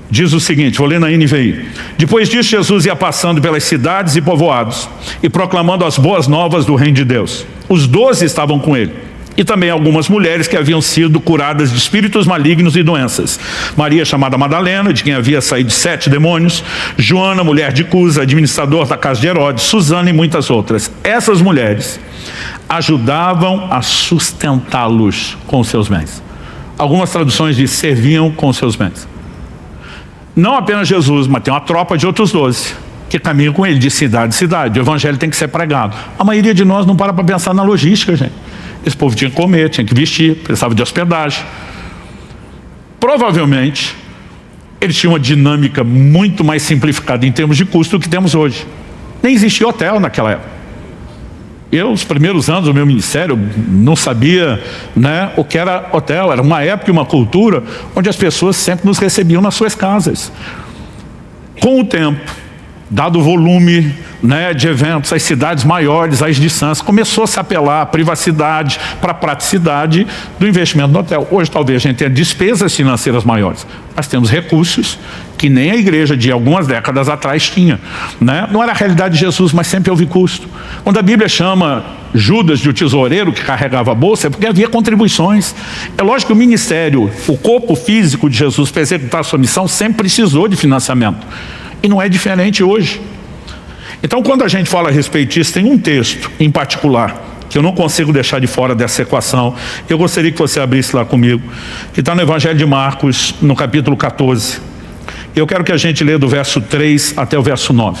diz o seguinte, vou ler na NVI. Depois disso, Jesus ia passando pelas cidades e povoados e proclamando as boas novas do reino de Deus. Os 12 estavam com ele. E também algumas mulheres que haviam sido curadas de espíritos malignos e doenças. Maria, chamada Madalena, de quem havia saído 7 demônios. Joana, mulher de Cusa, administrador da casa de Herodes. Susana e muitas outras. Essas mulheres ajudavam a sustentá-los com seus bens. Algumas traduções dizem: serviam com seus bens. Não apenas Jesus, mas tem uma tropa de outros 12 que caminham com ele de cidade em cidade. O evangelho tem que ser pregado. A maioria de nós não para pensar na logística, gente. Esse povo tinha que comer, tinha que vestir, precisava de hospedagem. Provavelmente, eles tinham uma dinâmica muito mais simplificada em termos de custo do que temos hoje. Nem existia hotel naquela época. Eu, os primeiros anos do meu ministério, não sabia, o que era hotel. Era uma época e uma cultura onde as pessoas sempre nos recebiam nas suas casas. Com o tempo, dado o volume de eventos, as cidades maiores, as distâncias, começou a se apelar à privacidade, para a praticidade do investimento no hotel. Hoje talvez a gente tenha despesas financeiras maiores, mas temos recursos que nem a igreja de algumas décadas atrás tinha. Não era a realidade de Jesus, mas sempre houve custo. Quando a Bíblia chama Judas de o tesoureiro que carregava a bolsa, é porque havia contribuições. É lógico que o ministério, o corpo físico de Jesus para executar a sua missão sempre precisou de financiamento. E não é diferente hoje. Então, quando a gente fala a respeito disso, tem um texto em particular que eu não consigo deixar de fora dessa equação. Eu gostaria que você abrisse lá comigo, que está no Evangelho de Marcos, no capítulo 14. Eu quero que a gente leia do verso 3 até o verso 9.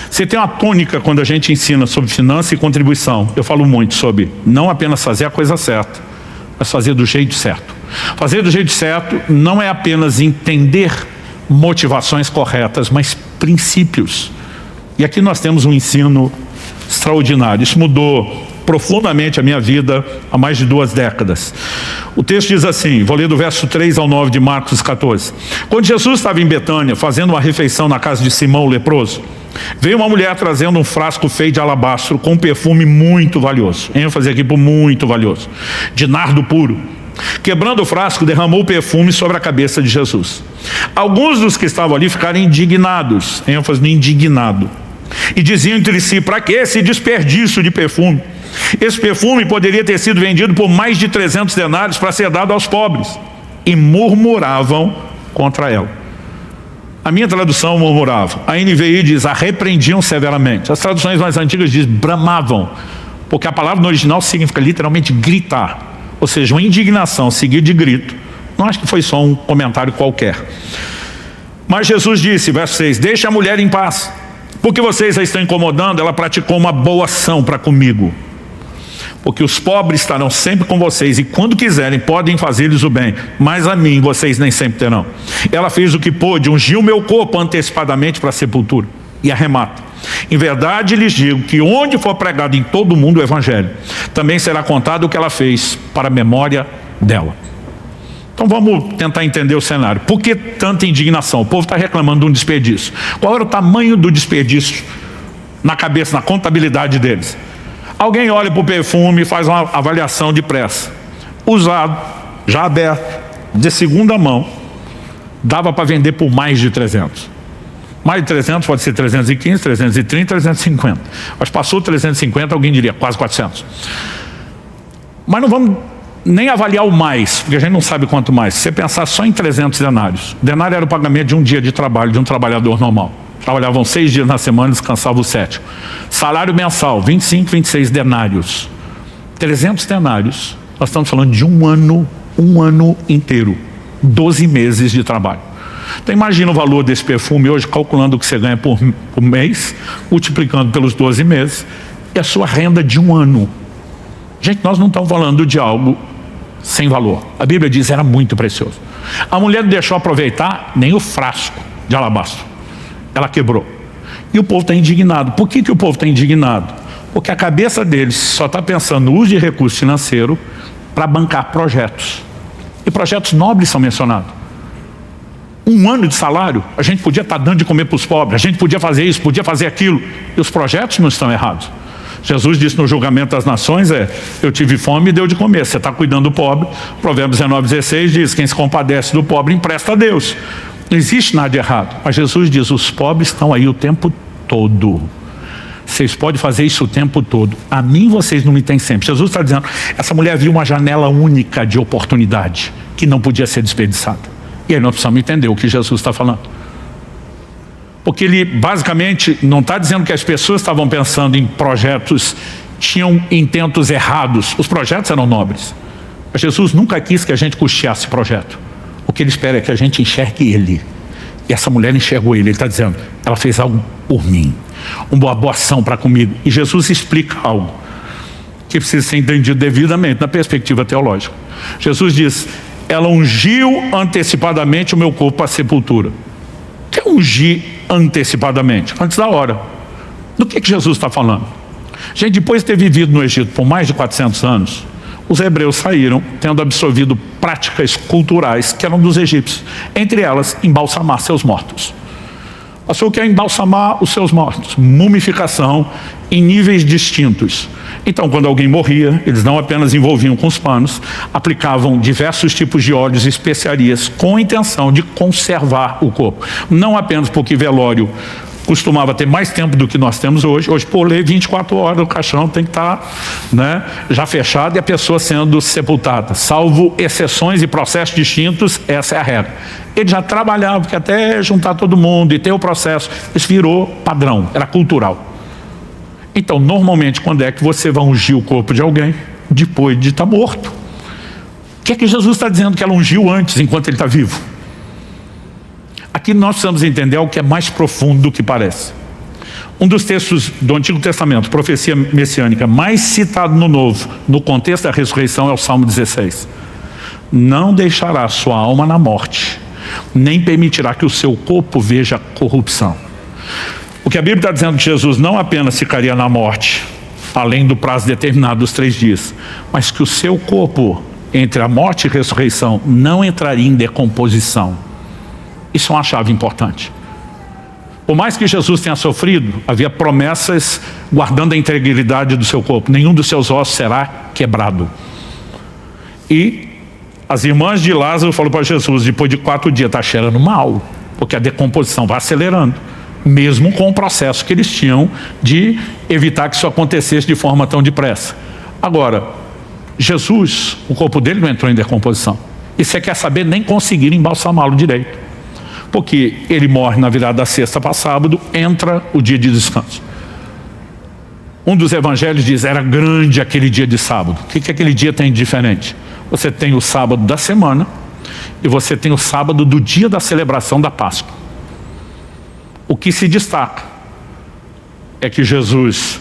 Você tem uma tônica quando a gente ensina sobre finança e contribuição. Eu falo muito sobre não apenas fazer a coisa certa, mas fazer do jeito certo. Fazer do jeito certo não é apenas entender motivações corretas, mas princípios. E aqui nós temos um ensino extraordinário. Isso mudou profundamente a minha vida há mais de 2 décadas. O texto diz assim, vou ler do verso 3 ao 9 de Marcos 14. Quando Jesus estava em Betânia, fazendo uma refeição na casa de Simão o leproso, veio uma mulher trazendo um frasco feito de alabastro com um perfume muito valioso. ênfase aqui por muito valioso, de nardo puro. Quebrando o frasco, derramou o perfume sobre a cabeça de Jesus. Alguns dos que estavam ali ficaram indignados, ênfase no indignado, e diziam entre si, para que esse desperdício de perfume? Esse perfume poderia ter sido vendido por mais de 300 denários para ser dado aos pobres. E murmuravam contra ela. A minha tradução murmurava. A NVI diz, a repreendiam severamente. As traduções mais antigas dizem, bramavam. Porque a palavra no original significa literalmente gritar. Ou seja, uma indignação seguida de grito. Não acho que foi só um comentário qualquer. Mas Jesus disse, verso 6, deixe a mulher em paz. Porque vocês a estão incomodando, ela praticou uma boa ação para comigo. Porque os pobres estarão sempre com vocês e quando quiserem podem fazer-lhes o bem, mas a mim vocês nem sempre terão. Ela fez o que pôde, ungiu o meu corpo antecipadamente para a sepultura. E arremata. Em verdade lhes digo que onde for pregado em todo o mundo o evangelho, também será contado o que ela fez para a memória dela. Então vamos tentar entender o cenário. Por que tanta indignação? O povo está reclamando de um desperdício. Qual era o tamanho do desperdício na cabeça, na contabilidade deles? Alguém olha para o perfume e faz uma avaliação de pressa. Usado, já aberto, de segunda mão, dava para vender por mais de 300. Mais de 300 pode ser 315, 330, 350. Mas passou 350, alguém diria quase 400. Mas não vamos nem avaliar o mais, porque a gente não sabe quanto mais. Se você pensar só em 300 denários. Denário era o pagamento de um dia de trabalho de um trabalhador normal. Trabalhavam 6 dias na semana e descansavam o 7º. Salário mensal, 25, 26 denários. 300 denários. Nós estamos falando de um ano inteiro. 12 meses de trabalho. Então imagina o valor desse perfume hoje, calculando o que você ganha por mês, multiplicando pelos 12 meses, e a sua renda de um ano. Gente, nós não estamos falando de algo sem valor. A Bíblia diz que era muito precioso. A mulher não deixou aproveitar nem o frasco de alabastro. Ela quebrou. E o povo está indignado. Por que o povo está indignado? Porque a cabeça deles só está pensando no uso de recurso financeiro para bancar projetos. E projetos nobres são mencionados. 1 ano de salário, a gente podia estar dando de comer para os pobres, a gente podia fazer isso, podia fazer aquilo. E os projetos não estão errados. Jesus disse no julgamento das nações, eu tive fome e deu de comer. Você está cuidando do pobre. Provérbios 19:16 diz, quem se compadece do pobre empresta a Deus. Não existe nada de errado. Mas Jesus diz, os pobres estão aí o tempo todo. Vocês podem fazer isso o tempo todo. A mim vocês não me têm sempre. Jesus está dizendo, essa mulher viu uma janela única de oportunidade que não podia ser desperdiçada. E aí nós precisamos entender o que Jesus está falando. Porque ele basicamente não está dizendo que as pessoas estavam pensando em projetos, tinham intentos errados. Os projetos eram nobres. Mas Jesus nunca quis que a gente custeasse projeto. O que ele espera é que a gente enxergue ele. E essa mulher enxergou ele. Ele está dizendo, ela fez algo por mim. Uma boa ação para comigo. E Jesus explica algo que precisa ser entendido devidamente na perspectiva teológica. Jesus diz, ela ungiu antecipadamente o meu corpo para a sepultura. O que é ungir antecipadamente? Antes da hora. Do que Jesus está falando? Gente, depois de ter vivido no Egito por mais de 400 anos, os hebreus saíram tendo absorvido práticas culturais que eram dos egípcios. Entre elas, embalsamar seus mortos. Passou o que é embalsamar os seus mortos? Mumificação em níveis distintos. Então, quando alguém morria, eles não apenas envolviam com os panos, aplicavam diversos tipos de óleos e especiarias com a intenção de conservar o corpo. Não apenas porque velório costumava ter mais tempo do que nós temos hoje. Hoje, por lei, 24 horas o caixão tem que estar já fechado e a pessoa sendo sepultada. Salvo exceções e processos distintos, essa é a regra. Ele já trabalhava, porque até juntar todo mundo e ter o processo, isso virou padrão, era cultural. Então, normalmente, quando é que você vai ungir o corpo de alguém? Depois de estar morto. O que é que Jesus está dizendo que ela ungiu antes, enquanto ele está vivo? Aqui nós precisamos entender algo que é mais profundo do que parece. Um dos textos do Antigo Testamento, profecia messiânica, mais citado no Novo, no contexto da ressurreição, é o Salmo 16. Não deixará sua alma na morte, nem permitirá que o seu corpo veja corrupção. O que a Bíblia está dizendo que Jesus não apenas ficaria na morte, além do prazo determinado dos 3 dias, mas que o seu corpo, entre a morte e a ressurreição, não entraria em decomposição. Isso é uma chave importante. Por mais que Jesus tenha sofrido, havia promessas guardando a integridade do seu corpo. Nenhum dos seus ossos será quebrado. E as irmãs de Lázaro falaram para Jesus, depois de 4 dias, está cheirando mal, porque a decomposição vai acelerando, mesmo com o processo que eles tinham de evitar que isso acontecesse de forma tão depressa. Agora, Jesus, o corpo dele não entrou em decomposição. E você quer saber, nem conseguiram embalsamá-lo direito. Porque ele morre na virada da sexta para sábado, entra o dia de descanso. Um dos evangelhos diz, era grande aquele dia de sábado. O que aquele dia tem de diferente? Você tem o sábado da semana e você tem o sábado do dia da celebração da Páscoa. O que se destaca é que Jesus,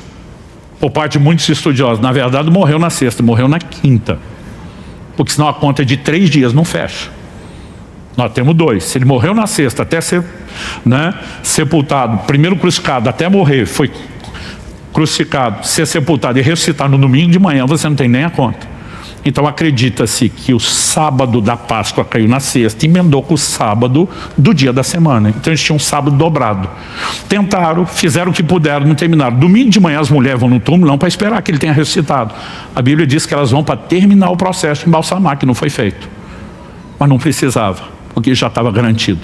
por parte de muitos estudiosos, na verdade morreu na sexta, morreu na quinta. Porque senão a conta de 3 dias não fecha. Nós temos 2. Se ele morreu na sexta até ser sepultado, primeiro crucificado até morrer, foi crucificado, ser sepultado e ressuscitar no domingo de manhã, você não tem nem a conta. Então acredita-se que o sábado da Páscoa caiu na sexta e emendou com o sábado do dia da semana. Então eles tinham um sábado dobrado. Tentaram, fizeram o que puderam, não terminaram. Domingo de manhã as mulheres vão no túmulo não para esperar que ele tenha ressuscitado. A Bíblia diz que elas vão para terminar o processo de embalsamar, que não foi feito. Mas não precisava, porque já estava garantido.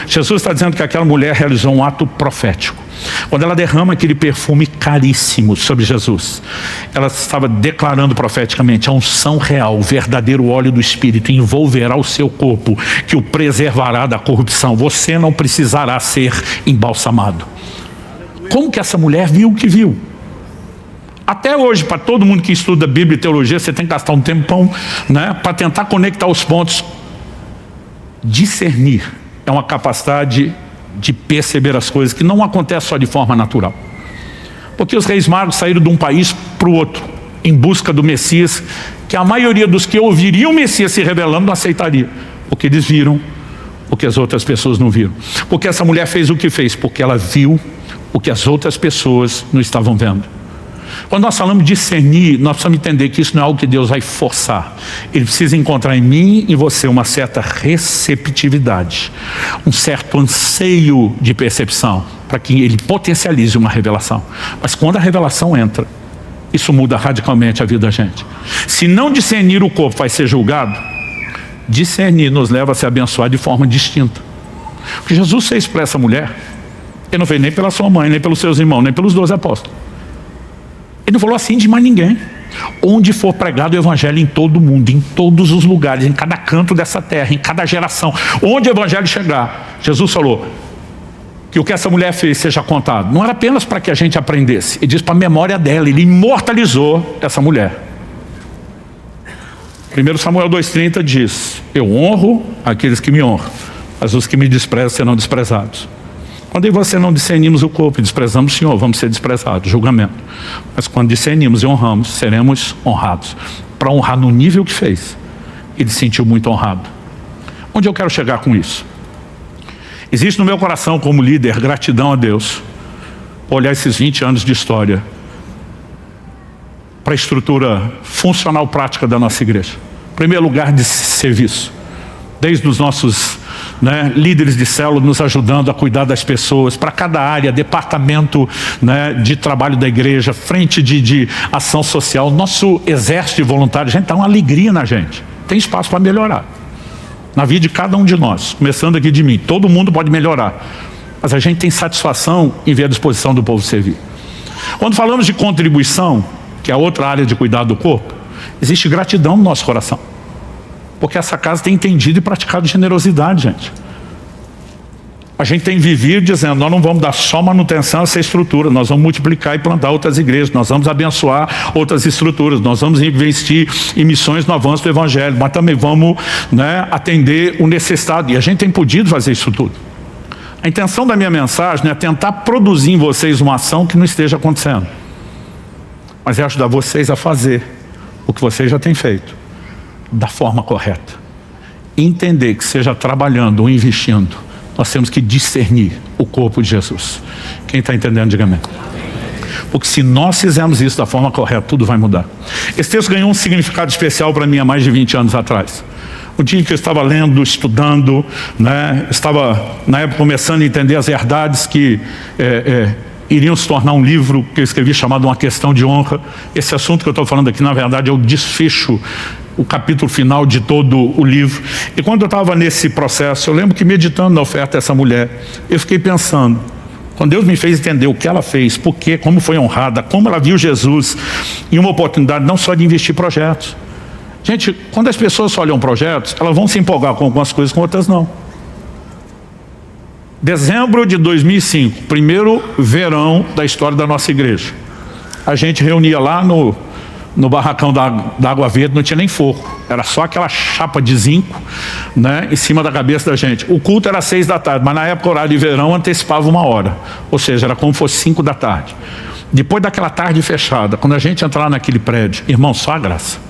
Jesus está dizendo que aquela mulher realizou um ato profético. Quando ela derrama aquele perfume caríssimo sobre Jesus, ela estava declarando profeticamente: a unção real, o verdadeiro óleo do Espírito envolverá o seu corpo, que o preservará da corrupção. Você não precisará ser embalsamado. Como que essa mulher viu o que viu? Até hoje, para todo mundo que estuda Bíblia e teologia, você tem que gastar um tempão, para tentar conectar os pontos. Discernir é uma capacidade de perceber as coisas que não acontece só de forma natural. Porque os reis magos saíram de um país para o outro em busca do Messias, que a maioria dos que ouviriam o Messias se revelando não aceitaria, porque eles viram o que as outras pessoas não viram. Porque essa mulher fez o que fez? Porque ela viu o que as outras pessoas não estavam vendo. Quando nós falamos de discernir, nós precisamos entender que isso não é algo que Deus vai forçar. Ele precisa encontrar em mim e em você uma certa receptividade, um certo anseio de percepção, para que ele potencialize uma revelação. Mas quando a revelação entra, isso muda radicalmente a vida da gente. Se não discernir, o corpo vai ser julgado. Discernir nos leva a se abençoar de forma distinta. O que Jesus fez para essa mulher, ele não fez nem pela sua mãe, nem pelos seus irmãos, nem pelos 12 apóstolos. Ele não falou assim de mais ninguém. Onde for pregado o evangelho em todo mundo, em todos os lugares, em cada canto dessa terra, em cada geração, onde o evangelho chegar, Jesus falou que o que essa mulher fez seja contado. Não era apenas para que a gente aprendesse, ele diz para a memória dela, ele imortalizou essa mulher. 1 Samuel 2,30 diz: eu honro aqueles que me honram, mas os que me desprezam serão desprezados. Quando eu e você não discernimos o corpo e desprezamos o Senhor, vamos ser desprezados, julgamento. Mas quando discernimos e honramos, seremos honrados. Para honrar no nível que fez, ele se sentiu muito honrado. Onde eu quero chegar com isso? Existe no meu coração, como líder, gratidão a Deus por olhar esses 20 anos de história para a estrutura funcional prática da nossa igreja. Em primeiro lugar, de serviço. Desde os nossos líderes de célula nos ajudando a cuidar das pessoas, para cada área, departamento de trabalho da igreja, frente de ação social, nosso exército de voluntários, gente, dá uma alegria na gente, tem espaço para melhorar, na vida de cada um de nós, começando aqui de mim. Todo mundo pode melhorar, mas a gente tem satisfação em ver a disposição do povo servir. Quando falamos de contribuição, que é outra área de cuidar do corpo, existe gratidão no nosso coração. Porque essa casa tem entendido e praticado generosidade, gente. A gente tem vivido dizendo, nós não vamos dar só manutenção a essa estrutura, nós vamos multiplicar e plantar outras igrejas, nós vamos abençoar outras estruturas, nós vamos investir em missões no avanço do Evangelho, mas também vamos, né, atender o necessitado. E a gente tem podido fazer isso tudo. A intenção da minha mensagem é tentar produzir em vocês uma ação que não esteja acontecendo, mas é ajudar vocês a fazer o que vocês já têm feito, da forma correta. Entender que seja trabalhando ou investindo, nós temos que discernir o corpo de Jesus. Quem está entendendo, diga amém. Porque se nós fizermos isso da forma correta, tudo vai mudar. Esse texto ganhou um significado especial para mim há mais de 20 anos atrás. O dia que eu estava lendo, estudando, né, estava na época começando a entender as verdades que iriam se tornar um livro que eu escrevi chamado Uma Questão de Honra. Esse assunto que eu estou falando aqui, na verdade, é o desfecho, o capítulo final de todo o livro. E quando eu estava nesse processo, eu lembro que meditando na oferta dessa mulher, eu fiquei pensando, quando Deus me fez entender o que ela fez, por quê, como foi honrada, como ela viu Jesus em uma oportunidade não só de investir em projetos. Gente, quando as pessoas olham projetos, elas vão se empolgar com algumas coisas, com outras não. Dezembro de 2005, primeiro verão da história da nossa igreja. A gente reunia lá no barracão da Água Verde, não tinha nem fogo. Era só aquela chapa de zinco, né, em cima da cabeça da gente. O culto era 6 da tarde, mas na época o horário de verão antecipava 1 hora. Ou seja, era como se fosse 5 da tarde. Depois daquela tarde fechada, quando a gente entrava naquele prédio, irmão, só a graça.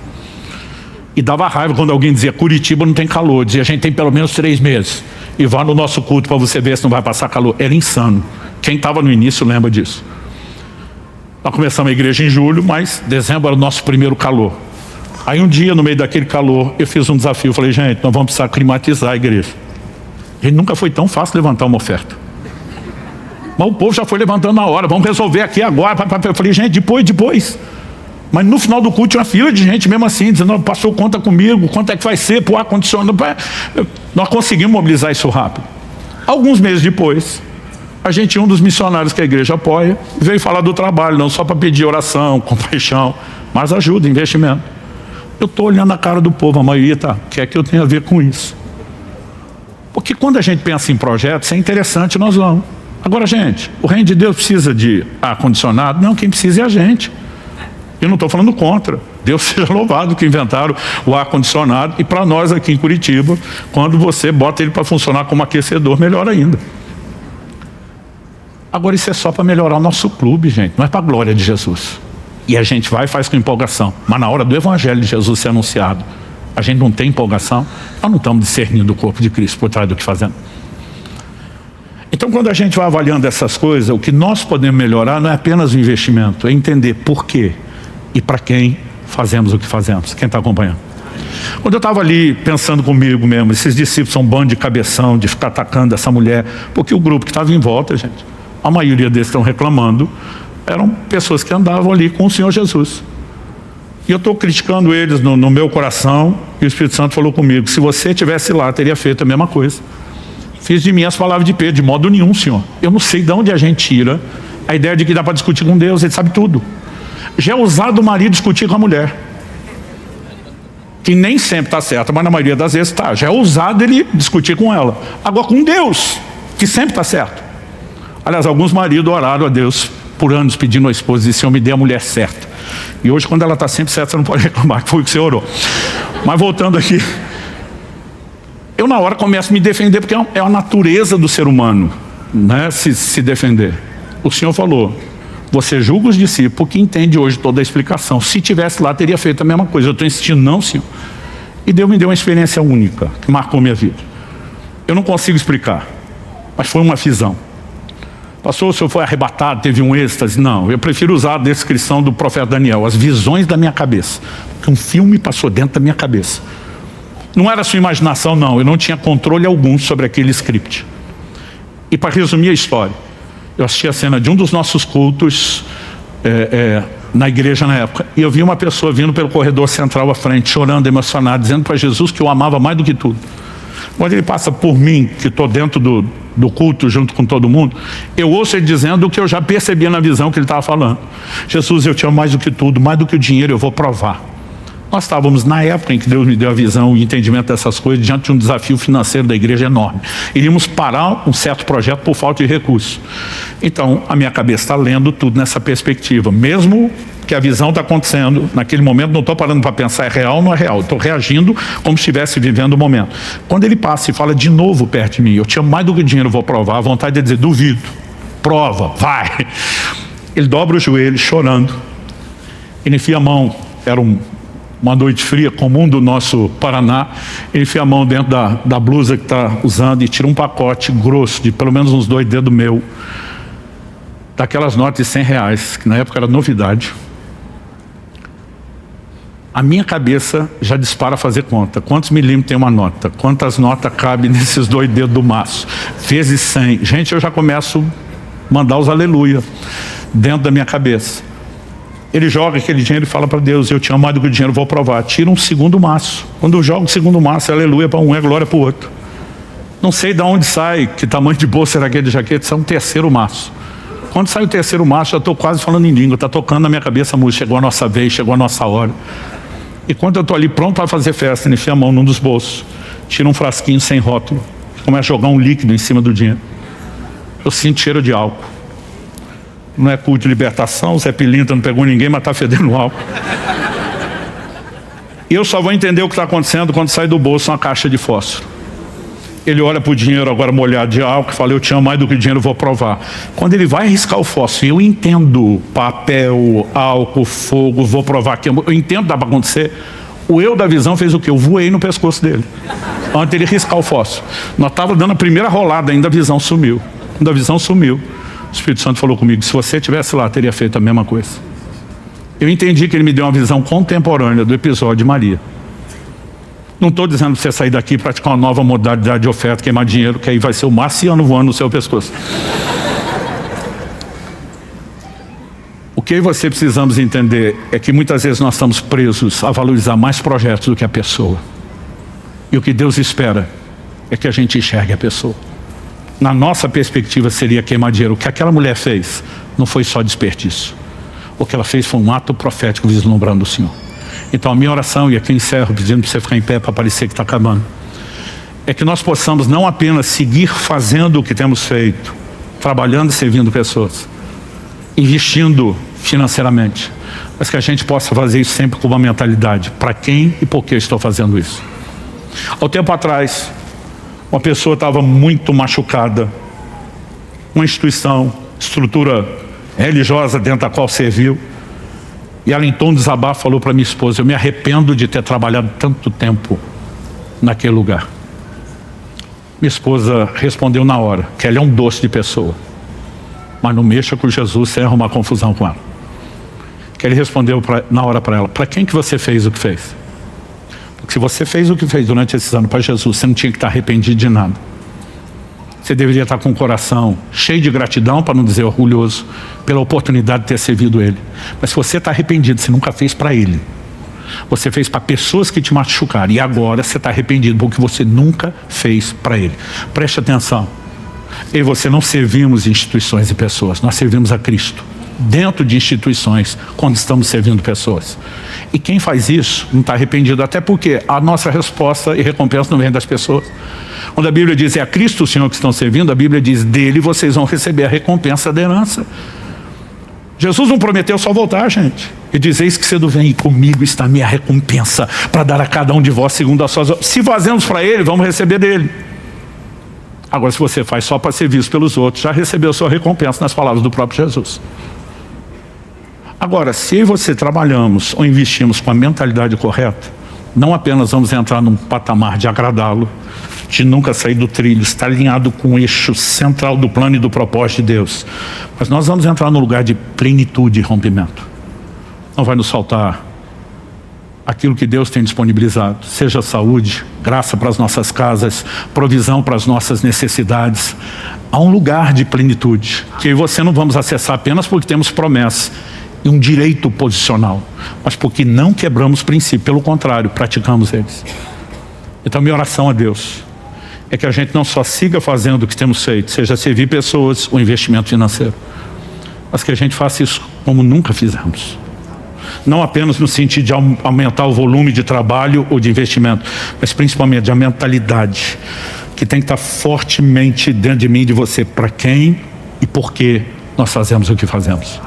E dava raiva quando alguém dizia, Curitiba não tem calor. Dizia, a gente tem pelo menos 3 meses. E vá no nosso culto para você ver se não vai passar calor. Era insano. Quem estava no início lembra disso. Nós começamos a igreja em julho, mas dezembro era o nosso primeiro calor. Aí um dia, no meio daquele calor, eu fiz um desafio. Eu falei, gente, nós vamos precisar climatizar a igreja. E nunca foi tão fácil levantar uma oferta. Mas o povo já foi levantando na hora. Vamos resolver aqui agora. Eu falei, gente, depois. Mas no final do culto tinha uma fila de gente mesmo assim, dizendo, pastor, conta comigo, quanto é que vai ser pro ar-condicionado. Nós conseguimos mobilizar isso rápido. Alguns meses depois, a gente, um dos missionários que a igreja apoia, veio falar do trabalho, não só para pedir oração, compaixão, mas ajuda, investimento. Eu estou olhando a cara do povo, a maioria quer que eu tenha a ver com isso. Porque quando a gente pensa em projetos, é interessante, nós vamos. Agora, gente, o reino de Deus precisa de ar-condicionado? Não, quem precisa é a gente. Eu não estou falando contra. Deus seja louvado que inventaram o ar-condicionado. E para nós aqui em Curitiba, quando você bota ele para funcionar como aquecedor, melhor ainda. Agora isso é só para melhorar o nosso clube, gente. Não é para a glória de Jesus. E a gente vai e faz com empolgação. Mas na hora do Evangelho de Jesus ser anunciado, a gente não tem empolgação. Nós não estamos discernindo o corpo de Cristo por trás do que fazemos. Então quando a gente vai avaliando essas coisas, o que nós podemos melhorar não é apenas o investimento, é entender por quê e para quem fazemos o que fazemos. Quem está acompanhando? Quando eu estava ali pensando comigo mesmo, esses discípulos são um bando de cabeção, de ficar atacando essa mulher, porque o grupo que estava em volta, gente, a maioria deles estão reclamando, eram pessoas que andavam ali com o Senhor Jesus. E eu estou criticando eles no meu coração, e o Espírito Santo falou comigo, se você estivesse lá, teria feito a mesma coisa. Fiz de mim as palavras de Pedro, de modo nenhum, Senhor. Eu não sei de onde a gente tira a ideia de que dá para discutir com Deus, ele sabe tudo. Já é usado o marido discutir com a mulher, que nem sempre está certa, mas na maioria das vezes está. Já é usado ele discutir com ela. Agora com Deus, que sempre está certo. Aliás, alguns maridos oraram a Deus por anos pedindo à esposa, Senhor, me dê a mulher certa. E hoje, quando ela está sempre certa, você não pode reclamar que foi o que você orou. Mas voltando aqui, eu na hora começo a me defender, porque é a natureza do ser humano, né, se defender. O Senhor falou, você julga os discípulos que entende hoje toda a explicação. Se tivesse lá, teria feito a mesma coisa. Eu estou insistindo, não, Senhor. E Deus me deu uma experiência única, que marcou minha vida. Eu não consigo explicar, mas foi uma visão. Pastor, o senhor foi arrebatado, teve um êxtase? Não, eu prefiro usar a descrição do profeta Daniel, as visões da minha cabeça. Porque um filme passou dentro da minha cabeça. Não era sua imaginação, não. Eu não tinha controle algum sobre aquele script. E para resumir a história, eu assisti a cena de um dos nossos cultos na igreja na época. E eu vi uma pessoa vindo pelo corredor central à frente, chorando, emocionado, dizendo para Jesus que eu amava mais do que tudo. Quando ele passa por mim, que estou dentro do culto junto com todo mundo, eu ouço ele dizendo o que eu já percebia na visão que ele estava falando. Jesus, eu te amo mais do que tudo, mais do que o dinheiro, eu vou provar. Nós estávamos na época em que Deus me deu a visão e o entendimento dessas coisas, diante de um desafio financeiro da igreja enorme. Iríamos parar um certo projeto por falta de recursos. Então, a minha cabeça está lendo tudo nessa perspectiva. Mesmo que a visão está acontecendo, naquele momento não estou parando para pensar é real ou não é real. Estou reagindo como se estivesse vivendo o momento. Quando ele passa e fala de novo perto de mim, eu te amo mais do que dinheiro, vou provar, a vontade de dizer, duvido, prova, vai. Ele dobra o joelho, chorando. Ele enfia a mão, era uma noite fria, comum do nosso Paraná. Ele enfia a mão dentro da blusa que está usando e tira um pacote grosso, de pelo menos uns 2 dedos meu, daquelas notas de R$100, que na época era novidade. A minha cabeça já dispara a fazer conta. Quantos milímetros tem uma nota? Quantas notas cabem nesses 2 dedos do maço? Vezes 100. Gente, eu já começo a mandar os aleluia dentro da minha cabeça. Ele joga aquele dinheiro e fala para Deus, eu te amo mais do que o dinheiro, vou provar. Tira um segundo maço. Quando eu jogo o segundo maço, é aleluia para um, é glória para o outro. Não sei de onde sai, que tamanho de bolsa era aquele de jaqueta, isso é um terceiro maço. Quando sai o terceiro maço, já estou quase falando em língua, está tocando na minha cabeça a música, chegou a nossa vez, chegou a nossa hora. E quando eu estou ali pronto para fazer festa, ele enfia a mão num dos bolsos, tira um frasquinho sem rótulo, começa a jogar um líquido em cima do dinheiro. Eu sinto cheiro de álcool. Não é culto de libertação, o Zé Pilintra não pegou ninguém, mas está fedendo álcool. E eu só vou entender o que está acontecendo quando sai do bolso uma caixa de fósforo. Ele olha para o dinheiro agora molhado de álcool e fala, eu te amo mais do que o dinheiro, vou provar. Quando ele vai riscar o fósforo, eu entendo papel, álcool, fogo, vou provar aqui. Eu entendo, dá para acontecer. O eu da visão fez o quê? Eu voei no pescoço dele, antes dele riscar o fósforo. Nós estávamos dando a primeira rolada, ainda a visão sumiu. Quando a visão sumiu, o Espírito Santo falou comigo, se você estivesse lá, teria feito a mesma coisa. Eu entendi que ele me deu uma visão contemporânea do episódio de Maria. Não estou dizendo para você sair daqui e praticar uma nova modalidade de oferta, queimar dinheiro, que aí vai ser o marciano voando no seu pescoço. O que você precisamos entender é que muitas vezes nós estamos presos a valorizar mais projetos do que a pessoa. E o que Deus espera é que a gente enxergue a pessoa. Na nossa perspectiva seria queimar dinheiro. O que aquela mulher fez não foi só desperdício. O que ela fez foi um ato profético vislumbrando o Senhor. Então a minha oração, e aqui eu encerro pedindo para você ficar em pé para parecer que está acabando, é que nós possamos não apenas seguir fazendo o que temos feito, trabalhando e servindo pessoas, investindo financeiramente, mas que a gente possa fazer isso sempre com uma mentalidade, para quem e por que eu estou fazendo isso. Há um tempo atrás, uma pessoa estava muito machucada, uma instituição, estrutura religiosa dentro da qual serviu, e ela em tom de desabafo falou para minha esposa, eu me arrependo de ter trabalhado tanto tempo naquele lugar. Minha esposa respondeu na hora, que ela é um doce de pessoa, mas não mexa com Jesus sem arrumar confusão com ela. Que ele respondeu na hora para ela, para quem que você fez o que fez? Porque se você fez o que fez durante esses anos para Jesus, você não tinha que estar arrependido de nada. Você deveria estar com o coração cheio de gratidão, para não dizer orgulhoso, pela oportunidade de ter servido Ele. Mas se você está arrependido, você nunca fez para Ele. Você fez para pessoas que te machucaram. E agora você está arrependido porque você nunca fez para Ele. Preste atenção. Eu e você não servimos instituições e pessoas. Nós servimos a Cristo. Dentro de instituições, quando estamos servindo pessoas. E quem faz isso não está arrependido. Até porque a nossa resposta e recompensa não vem das pessoas. Quando a Bíblia diz, é a Cristo o Senhor que estão servindo, a Bíblia diz, dele vocês vão receber a recompensa da herança. Jesus não prometeu só voltar, gente. E diz, eis que cedo vem e comigo está a minha recompensa, para dar a cada um de vós segundo as suas obras. Se fazemos para ele, vamos receber dele. Agora, se você faz só para ser visto pelos outros, já recebeu sua recompensa nas palavras do próprio Jesus. Agora, se você trabalhamos ou investimos com a mentalidade correta, não apenas vamos entrar num patamar de agradá-lo, de nunca sair do trilho, estar alinhado com o eixo central do plano e do propósito de Deus, mas nós vamos entrar num lugar de plenitude e rompimento. Não vai nos faltar aquilo que Deus tem disponibilizado, seja saúde, graça para as nossas casas, provisão para as nossas necessidades. Há um lugar de plenitude, que você não vamos acessar apenas porque temos promessa e um direito posicional, mas porque não quebramos princípios, pelo contrário, praticamos eles. Então minha oração a Deus é que a gente não só siga fazendo o que temos feito, seja servir pessoas ou investimento financeiro, mas que a gente faça isso como nunca fizemos. Não apenas no sentido de aumentar o volume de trabalho ou de investimento, mas principalmente de a mentalidade, que tem que estar fortemente dentro de mim e de você. Para quem e por que nós fazemos o que fazemos.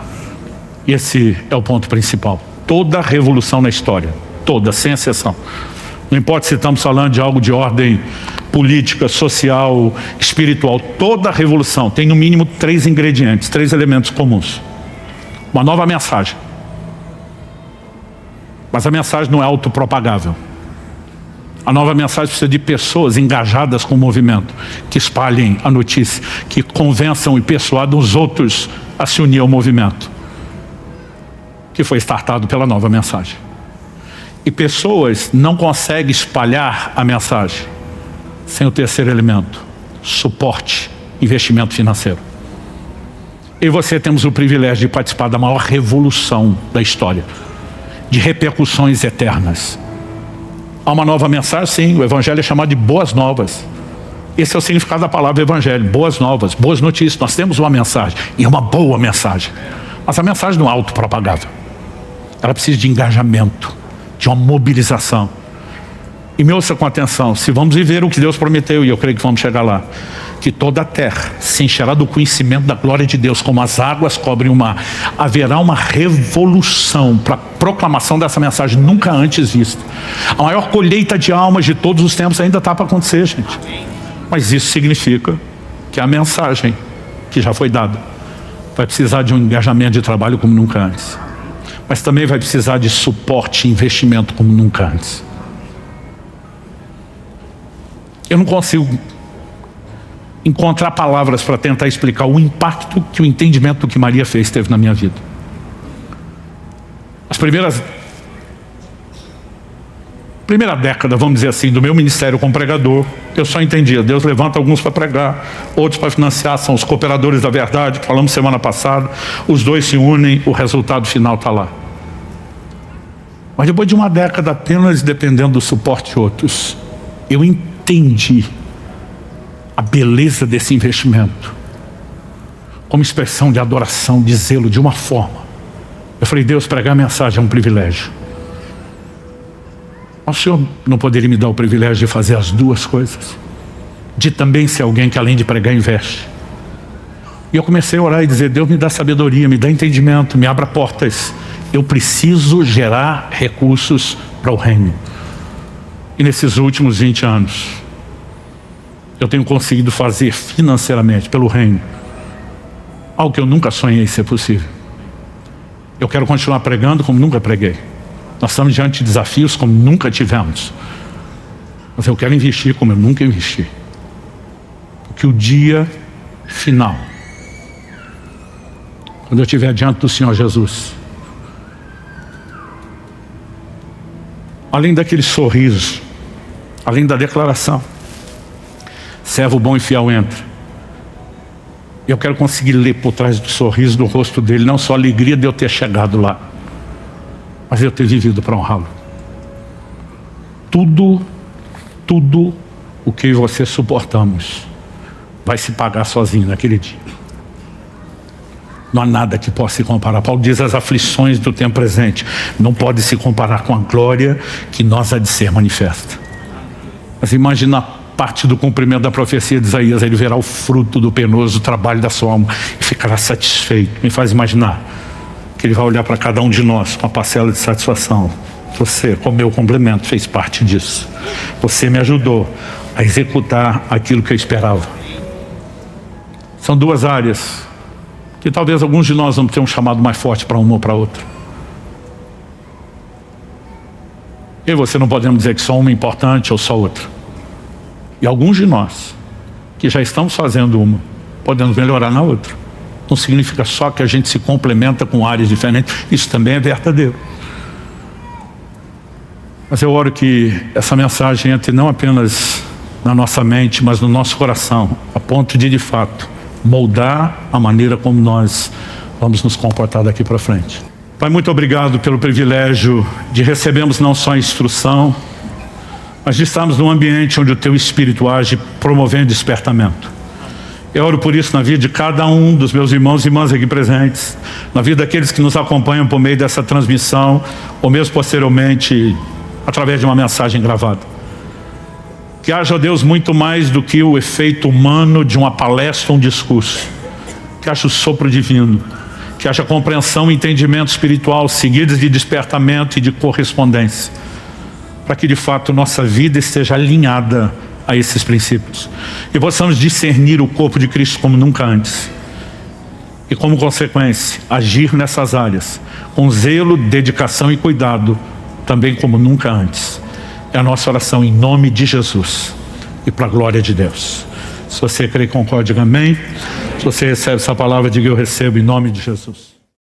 Esse é o ponto principal. Toda revolução na história, toda, sem exceção. Não importa se estamos falando de algo de ordem política, social, espiritual. Toda revolução tem no mínimo 3 ingredientes, 3 elementos comuns. Uma nova mensagem. Mas a mensagem não é autopropagável. A nova mensagem precisa de pessoas engajadas com o movimento, que espalhem a notícia, que convençam e persuadam os outros a se unir ao movimento, que foi startado pela nova mensagem. E pessoas não conseguem espalhar a mensagem sem o terceiro elemento: suporte, investimento financeiro. Eu e você temos o privilégio de participar da maior revolução da história, de repercussões eternas. Há uma nova mensagem, sim. O evangelho é chamado de boas novas. Esse é o significado da palavra evangelho: boas novas, boas notícias. Nós temos uma mensagem, e uma boa mensagem. Mas a mensagem não é autopropagável. Ela precisa de engajamento, de uma mobilização. E me ouça com atenção: se vamos viver o que Deus prometeu, e eu creio que vamos chegar lá, que toda a terra se encherá do conhecimento da glória de Deus, como as águas cobrem o mar, haverá uma revolução para a proclamação dessa mensagem nunca antes vista. A maior colheita de almas de todos os tempos ainda está para acontecer, gente. Mas isso significa que a mensagem que já foi dada vai precisar de um engajamento de trabalho como nunca antes, mas também vai precisar de suporte e investimento como nunca antes. Eu não consigo encontrar palavras para tentar explicar o impacto que o entendimento do que Maria fez teve na minha vida. Primeira década, vamos dizer assim, do meu ministério como pregador, eu só entendia: Deus levanta alguns para pregar, outros para financiar, são os cooperadores da verdade, que falamos semana passada. Os dois se unem, o resultado final está lá. Mas depois de uma década apenas dependendo do suporte de outros, eu entendi a beleza desse investimento como expressão de adoração, de zelo, de uma forma. Eu falei: Deus, pregar a mensagem é um privilégio. O Senhor não poderia me dar o privilégio de fazer as duas coisas? De também ser alguém que além de pregar investe? E eu comecei a orar e dizer: Deus, me dá sabedoria, me dá entendimento, me abra portas. Eu preciso gerar recursos para o reino. E nesses últimos 20 anos eu tenho conseguido fazer financeiramente pelo reino algo que eu nunca sonhei ser possível. Eu quero continuar pregando como nunca preguei. Nós estamos diante de desafios como nunca tivemos. Mas eu quero investir como eu nunca investi. Porque o dia final, quando eu estiver diante do Senhor Jesus, além daquele sorriso, além da declaração: servo bom e fiel entra, eu quero conseguir ler por trás do sorriso do rosto dele não só a alegria de eu ter chegado lá, mas de eu ter vivido para honrá-lo. Tudo o que você suportamos vai se pagar sozinho naquele dia. Não há nada que possa se comparar. Paulo diz: as aflições do tempo presente não podem se comparar com a glória que nós há de ser manifesta. Mas imagina a parte do cumprimento da profecia de Isaías: ele verá o fruto do penoso trabalho da sua alma e ficará satisfeito. Me faz imaginar que ele vai olhar para cada um de nós com uma parcela de satisfação. Você, como meu complemento, fez parte disso. Você me ajudou a executar aquilo que eu esperava. São duas áreas que talvez alguns de nós vamos ter um chamado mais forte para uma ou para outra. Eu e você não podemos dizer que só uma é importante ou só outra. E alguns de nós, que já estamos fazendo uma, podemos melhorar na outra. Não significa só que a gente se complementa com áreas diferentes. Isso também é verdadeiro. Mas eu oro que essa mensagem entre não apenas na nossa mente, mas no nosso coração, a ponto de fato, moldar a maneira como nós vamos nos comportar daqui para frente. Pai, muito obrigado pelo privilégio de recebermos não só a instrução, mas de estarmos num ambiente onde o Teu Espírito age promovendo despertamento. Eu oro por isso na vida de cada um dos meus irmãos e irmãs aqui presentes, na vida daqueles que nos acompanham por meio dessa transmissão, ou mesmo posteriormente, através de uma mensagem gravada. Que haja, Deus, muito mais do que o efeito humano de uma palestra ou um discurso. Que haja o sopro divino. Que haja compreensão e entendimento espiritual, seguidos de despertamento e de correspondência. Para que, de fato, nossa vida esteja alinhada a esses princípios. E possamos discernir o corpo de Cristo como nunca antes. E, como consequência, agir nessas áreas com zelo, dedicação e cuidado, também como nunca antes. É a nossa oração em nome de Jesus e para a glória de Deus. Se você crê e concorda, diga amém. Se você recebe essa palavra, diga eu recebo em nome de Jesus.